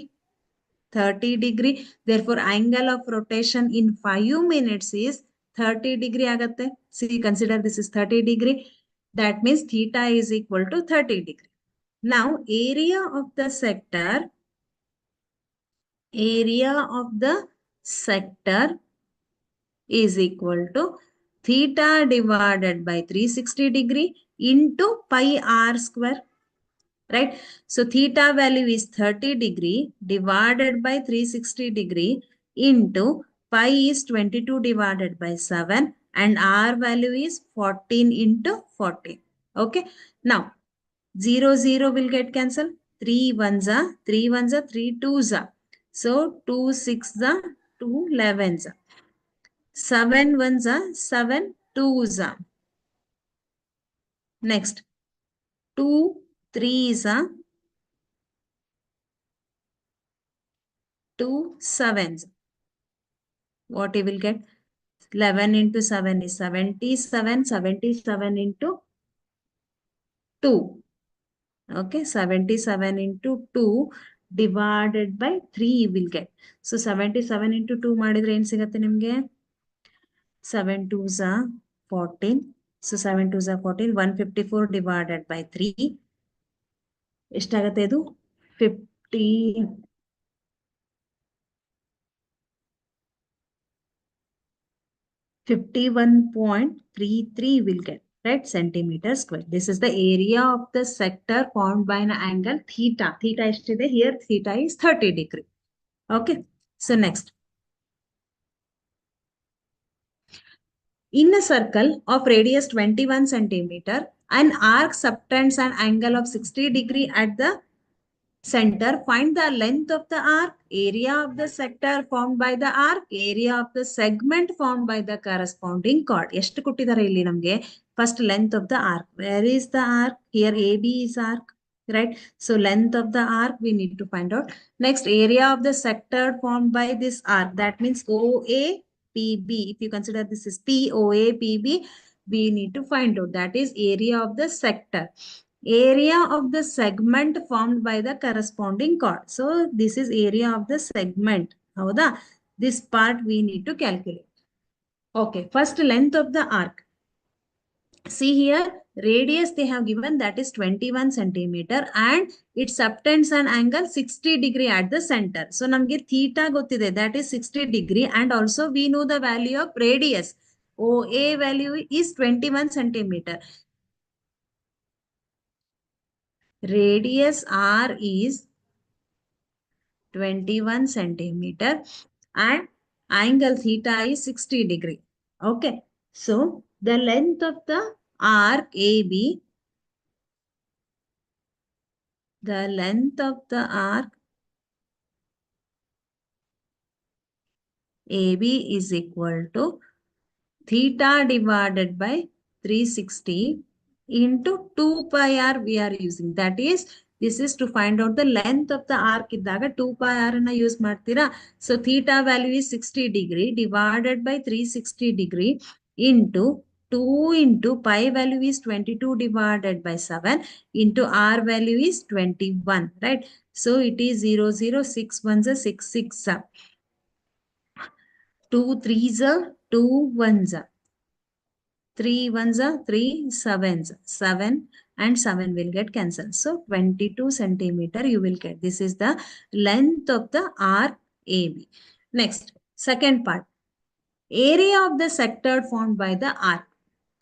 degree. Therefore, angle of rotation in 5 minutes is 30 degree ಆಗತ್ತೆ. See, consider this is 30 degree. That means theta is equal to 30 degree. Now, area of the sector is equal to theta divided by 360 degree into pi r square, right? So theta value is 30 degree divided by 360 degree into pi is 22 divided by 7 and r value is 14 into 14. Okay, now 0 will get cancelled. 3 1s are 3 2s are. So 2 6s are 2 11s are. 7 1s are 7 2s are. Next, 2 3s are 2 7s. What you will get? 11 into 7 is 77. 77 into 2. Okay, 77 into 2 divided by 3 you will get. So 77 into 2 ಮಾಡಿದ್ರೆ ಏನು ಸಿಗುತ್ತೆ ನಿಮಗೆ? 7 2s are 14. So 7 2s are 14. 154 divided by 3. ಎಷ್ಟಾಗತ್ತೆ ಇದು? 51.33 will get, right? Centimeter square. This is the area of the sector formed by an angle theta. Theta is here. Theta is 30 degree. Okay. So next, in a circle of radius 21 centimeter, an arc subtends an angle of 60 degree at the center. Find the length of the arc, area of the sector formed by the arc, area of the segment formed by the corresponding chord. ಎಷ್ಟು ಕೊಟ್ಟಿದ್ದಾರೆ ಇಲ್ಲಿ ನಮಗೆ? First, length of the arc. Where is the arc? Here AB is arc, right? So length of the arc we need to find out. Next, area of the sector formed by this arc. That means OA PB. If you consider this is P OA PB, we need to find out. That is area of the sector. Area of the segment formed by the corresponding chord. So this is area of the segment. Howda? This part we need to calculate. Okay, first length of the arc. See here, radius they have given, that is 21 centimeter, and it subtends an angle 60 degree at the center. So namge theta gottide, that is 60 degree, and also we know the value of radius. OA value is 21 centimeter. Radius R is 21 centimeter and angle theta is 60 degree. Okay. So the length of the arc AB, the length of the arc AB is equal to theta divided by 360 into 2 pi r we are using. That is, this is to find out the length of the arc iddaga 2 pi r na use martira. So theta value is 60 degree divided by 360 degree into 2 into pi value is 22 divided by 7 into r value is 21, right? So it is 0, 0, 6, 1, 6, 6. 2 threes are 2 ones are 3 ones are 3 sevens. 7 and 7 will get cancelled. So 22 centimeter you will get. This is the length of the arc AB. Next, second part. Area of the sector formed by the arc.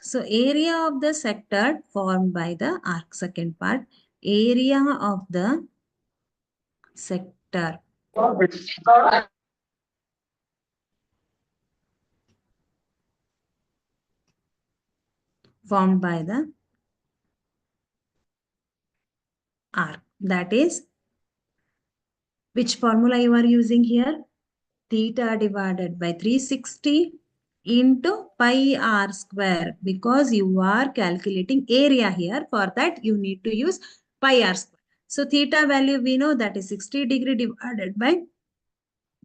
So area of the sector formed by the arc. Second part. Area of the sector formed by the arc. That is, which formula you are using here? Theta divided by 360 into pi r square, because you are calculating area here. For that you need to use pi r square. So theta value we know, that is 60 degree divided by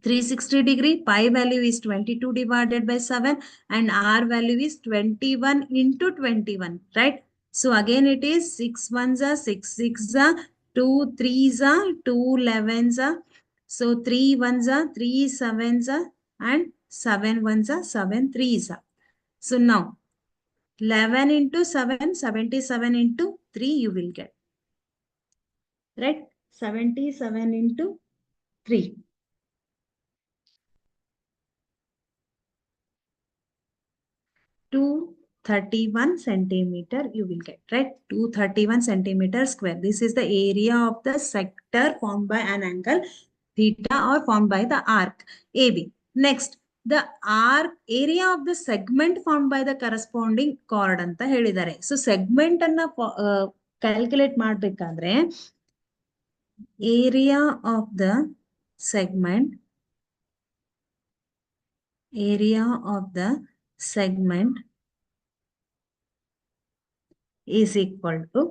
360 degree. Pi value is 22 divided by 7 and r value is 21 into 21, right? So again it is 6 ones are 6 6 are 2 threes are 2 11s are. So 3 ones are 3 sevens are and 7 ones are 7 threes are. So now 11 into 7, 77 into 3 you will get, right? 77 into 3. 231 centimeter you will get, right? 231 centimeter square. This is the area of the sector formed by an angle theta or formed by the arc AB. Next, the arc area of the segment formed by the corresponding chord anta helidare. So segment anna calculate ಮಾಡಬೇಕಾದ್ರೆ area of the segment, area of the segment is equal to,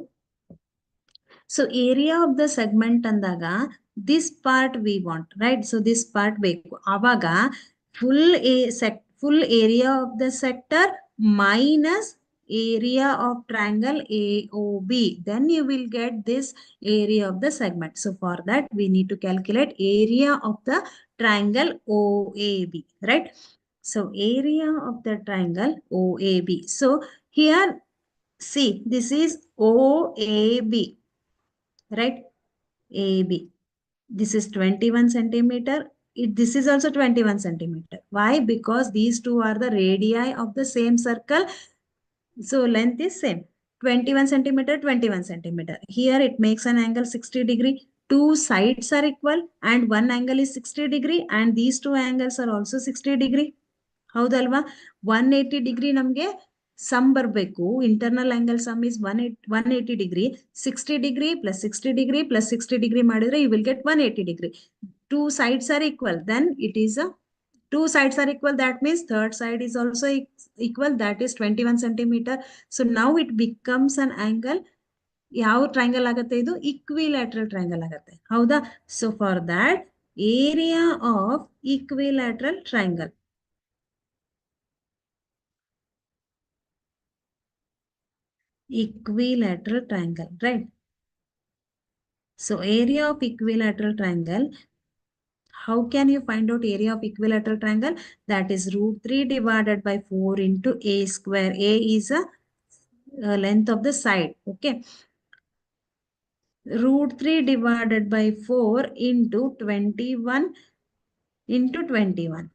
so area of the segment andaga this part we want, right? So this part beku. Avaga full area of the sector minus area of triangle AOB. Then you will get this area of the segment. So for that we need to calculate area of the triangle OAB, right? So area of the triangle OAB. So here see, this is OAB, right? AB. This is 21 centimeter. This is also 21 centimeter. Why? Because these two are the radii of the same circle. So length is same. 21 centimeter, 21 centimeter. Here it makes an angle 60 degree. Two sides are equal and one angle is 60 degree and these two angles are also 60 degree. ಹೌದಲ್ವಾ? 180 degree ನಮಗೆ sum ಬರಬೇಕು. Internal angle sum is 180 degree. 60 degree plus 60 degree plus 60 degree ಮಾಡಿದ್ರೆ you will get 180 degree. Two sides are equal, then it is two sides are equal. That means third side is also equal. That is 21 centimeter. So now it becomes an angle. ಯಾವ triangle ಆಗುತ್ತೆ ಇದು? Equilateral triangle ಆಗುತ್ತೆ. ಹೌದಾ? So for that area of equilateral triangle, equilateral triangle, right? So area of equilateral triangle, how can you find out area of equilateral triangle? That is root 3 divided by 4 into a square. A is a length of the side. Okay. Root 3 divided by 4 into 21 into 21.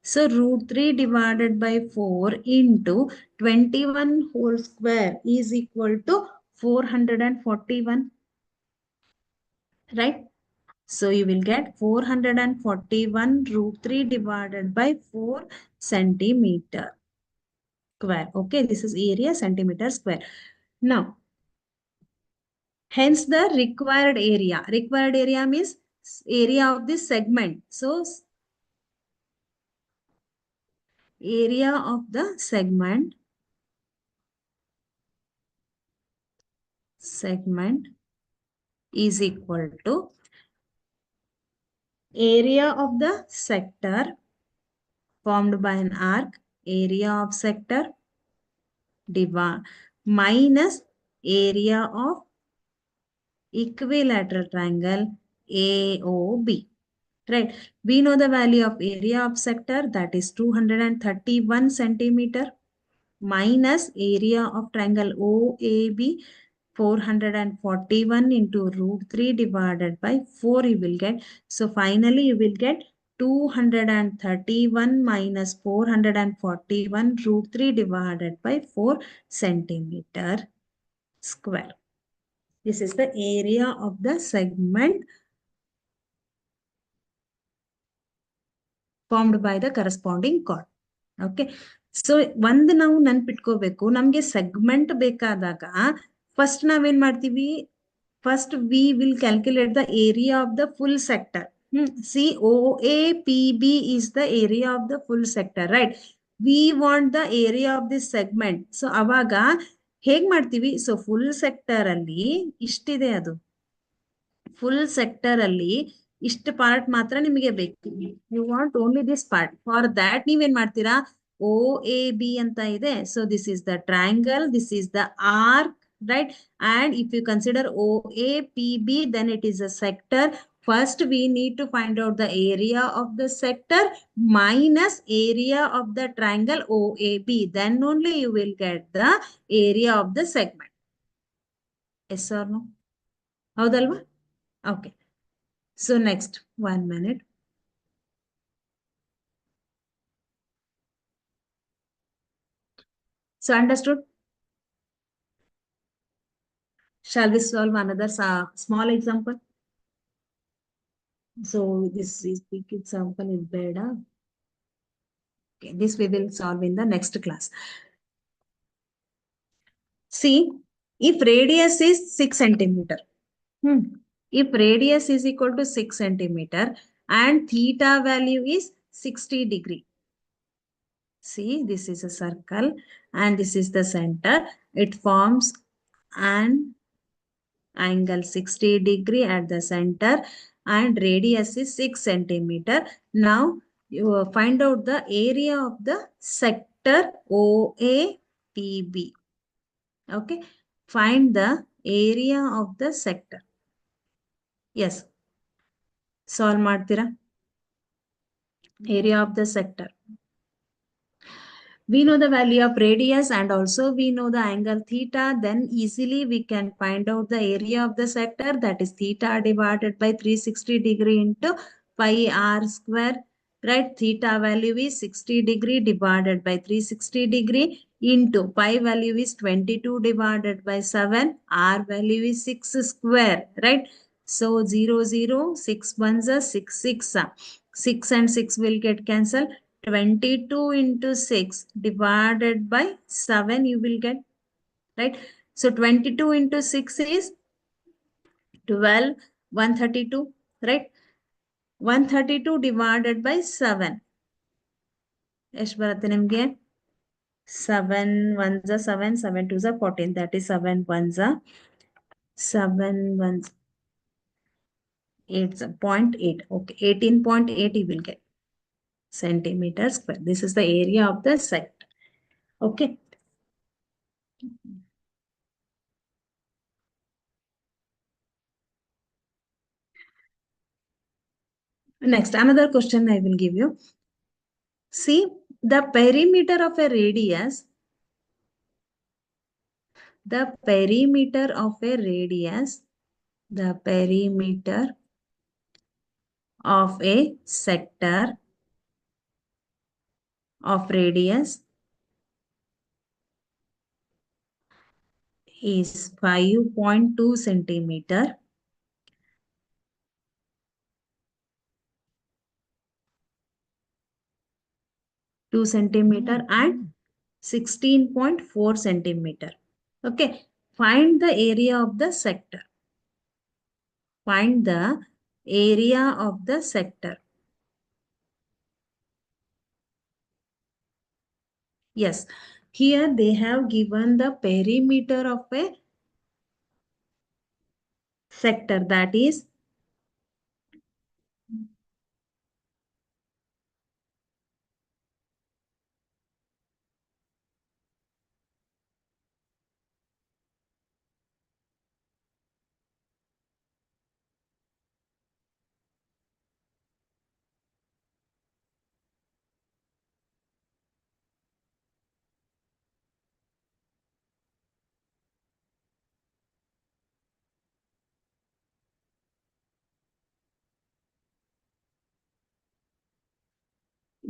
So root 3 divided by 4 into 21 whole square is equal to 441. Right? So you will get 441 root 3 divided by 4 centimeter square. Okay, this is area centimeter square. Now, hence the required area. Required area means area of this segment. So area of the segment is equal to area of the sector formed by an arc, area of sector minus area of equilateral triangle AOB. Right. We know the value of area of sector, that is 231 centimeter, minus area of triangle OAB 441 into root 3 divided by 4 you will get. So finally you will get 231 minus 441 root 3 divided by 4 centimeter square. This is the area of the segment formed by the corresponding chord. Okay. So ಒಂದು ನಾವು ನೆನ್ಪಿಟ್ಕೋಬೇಕು, ನಮಗೆ segment ಬೇಕಾದಾಗ first ನಾವೇನ್ ಮಾಡ್ತೀವಿ, first we will calculate the area of the full sector. C OAPB is the area of the full sector, right? We want the area of this segment. So ಅವಾಗ ಹೇಗ್ ಮಾಡ್ತೀವಿ, so full sector ಅಲ್ಲಿ ಇಷ್ಟಿದೆ, ಅದು full sector ಅಲ್ಲಿ ಇಷ್ಟು part ಮಾತ್ರ ನಿಮಗೆ ಬೇಕು. You want only this part. For that ನೀವೇನ್ ಮಾಡ್ತೀರಾ, OAB ಅಂತ ಇದೆ. So this is the triangle, this is the arc, right? And if you consider OAPB, then it is a sector. First, we need to find out the area of the sector minus area of the triangle OAB. Then only you will get the area of the segment. Yes or no? ಹೌದಲ್ವಾ? Okay. So next, 1 minute. So understood? Shall we solve another small example? So this is big example is better. Okay, this we will solve in the next class. See, if radius is 6 centimeter, if radius is equal to 6 centimeter and theta value is 60 degree. See, this is a circle and this is the center. It forms an angle 60 degree at the center and radius is 6 centimeter. Now you find out the area of the sector OAPB. Okay, find the area of the sector. Yes, solve ಮಾಡ್ತೀರಾ? Area of the sector. We know the value of radius and also we know the angle theta. Then easily we can find out the area of the sector, that is theta divided by 360 degree into pi r square. Right? Theta value is 60 degree divided by 360 degree into pi value is 22 divided by 7. R value is 6 square. Right? So 0, 0, 6 ones are 6, 6. 6 and 6 will get cancelled. 22 into 6 divided by 7 you will get, right? So 22 into 6 is 12, 132, right? 132 divided by 7. ಎಷ್ಟು ಬರುತ್ತೆ ನಿಮಗೆ? 7 ones are 7, 7 twos are 14. That is 7 ones are 7 ones 8 0.8. Okay, 18.8 you will get centimeter square. This is the area of the sector. Okay. Next, another question I will give you. See, the perimeter of a radius, the perimeter of a radius, the perimeter of a sector of radius is 5.2 centimeter. 2 centimeter and 16.4 centimeter. Okay, find the area of the sector. Find the area of the sector. Yes, here they have given the perimeter of a sector, that is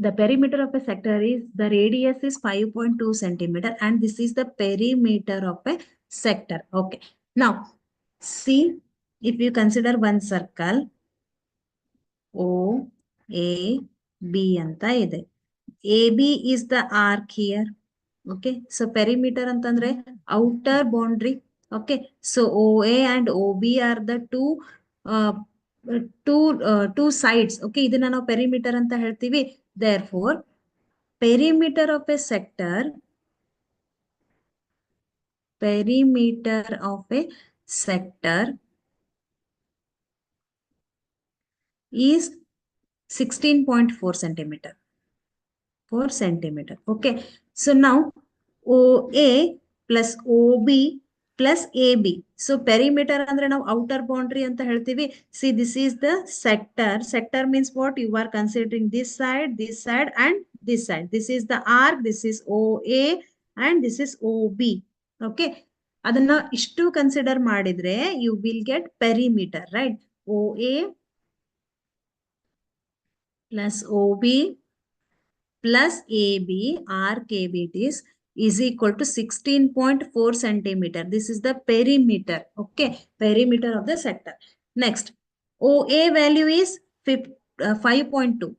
the perimeter of a sector is the radius is 5.2 centimeter and this is the perimeter of a sector. Okay. Now, see, if you consider one circle, O, A, B anta ide. AB is the arc here. Okay. So perimeter antandre outer boundary. Okay. So OA and OB are the uh, two sides. Okay. ಇದನ್ನ ನಾವು perimeter ಅಂತ ಹೇಳ್ತೀವಿ. Therefore, perimeter of a sector, perimeter of a sector is 16.4 centimeter. 4 centimeter. Okay. So now OA plus OB plus AB. So perimeter andre now outer boundary anta heltivi. See, this is the sector. Sector means what? You are considering this side and this side. This is the arc, this is OA and this is OB. Okay. ಅದನ್ನ ಇಷ್ಟು consider ಮಾಡಿದ್ರೆ you will get perimeter, right? OA plus OB plus AB, arc AB is equal to 16.4 centimeter. This is the perimeter. Okay, perimeter of the sector. Next, OA value is 5.2.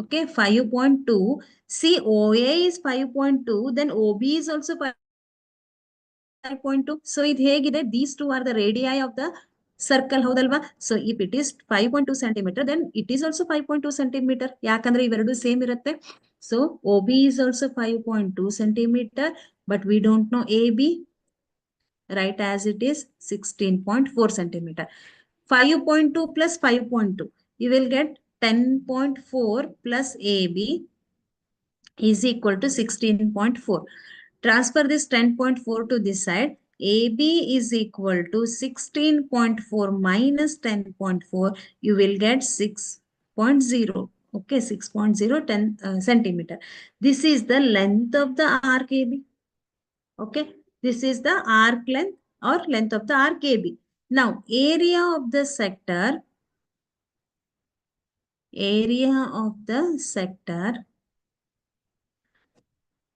Okay, 5.2. See, OA is 5.2, then OB is also 5.2. So it hegide, these two are the radii of the circle. Haudalva? So if it is 5.2 centimeter, then it is also 5.2 centimeter. Yakandre iveredu same irutte. So OB is also 5.2 centimeter, but we don't know AB. Right, as it is 16.4 centimeter. 5.2 plus 5.2. You will get 10.4 plus AB is equal to 16.4. Transfer this 10.4 to this side. AB is equal to 16.4 minus 10.4. You will get 6.0. Okay, 6.0 centimeter. This is the length of the arc AB. Okay, this is the arc length or length of the arc AB. Now, area of the sector,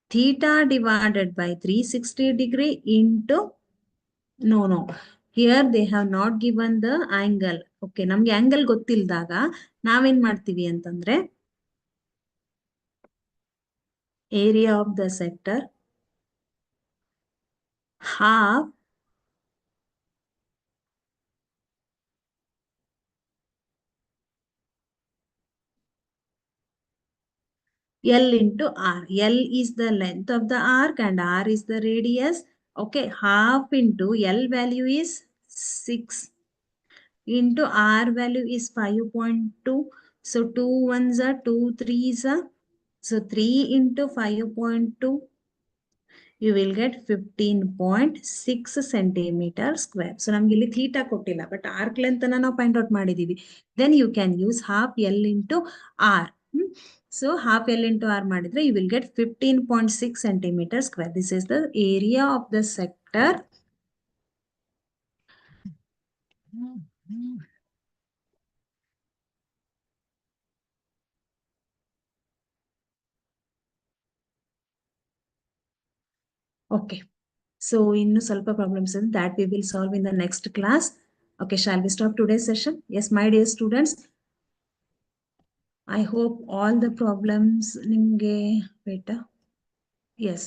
theta divided by 360 degree into, no. Here they have not given the angle. Okay, ನಮ್ಗೆ angle ಗೊತ್ತಿಲ್ದಾಗ ನಾವೇನ್ ಮಾಡ್ತೀವಿ ಅಂತಂದ್ರೆ area of the sector half L into R. L is the length of the arc and R is the radius. Okay, half into L value is 6 into R value is 5.2. So 2 ones are 2 threes are. So 3 into 5.2 you will get 15.6 centimeter square. So ನಮ್ಗೆ ಇಲ್ಲಿ theta ಕೊಟ್ಟಿಲ್ಲ, but arc length ಅನ್ನ ನಾವು find out ಮಾಡಿದೀವಿ. Then you can use half L into R. So half L into R ಮಾಡಿದ್ರೆ you will get 15.6 centimeter square. This is the area of the sector. Okay. So ಇನ್ನು ಸ್ವಲ್ಪ problems ಇದೆ that we will solve in the next class. Okay, shall we stop today's session? Yes, my dear students. I hope all the problems ನಿಮ್ಗೆ ಬೇಟ. Yes.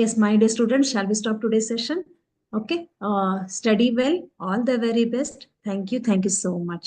Yes, my dear students, shall we stop today's session? Okay. Study well. All the very best. Thank you. Thank you so much.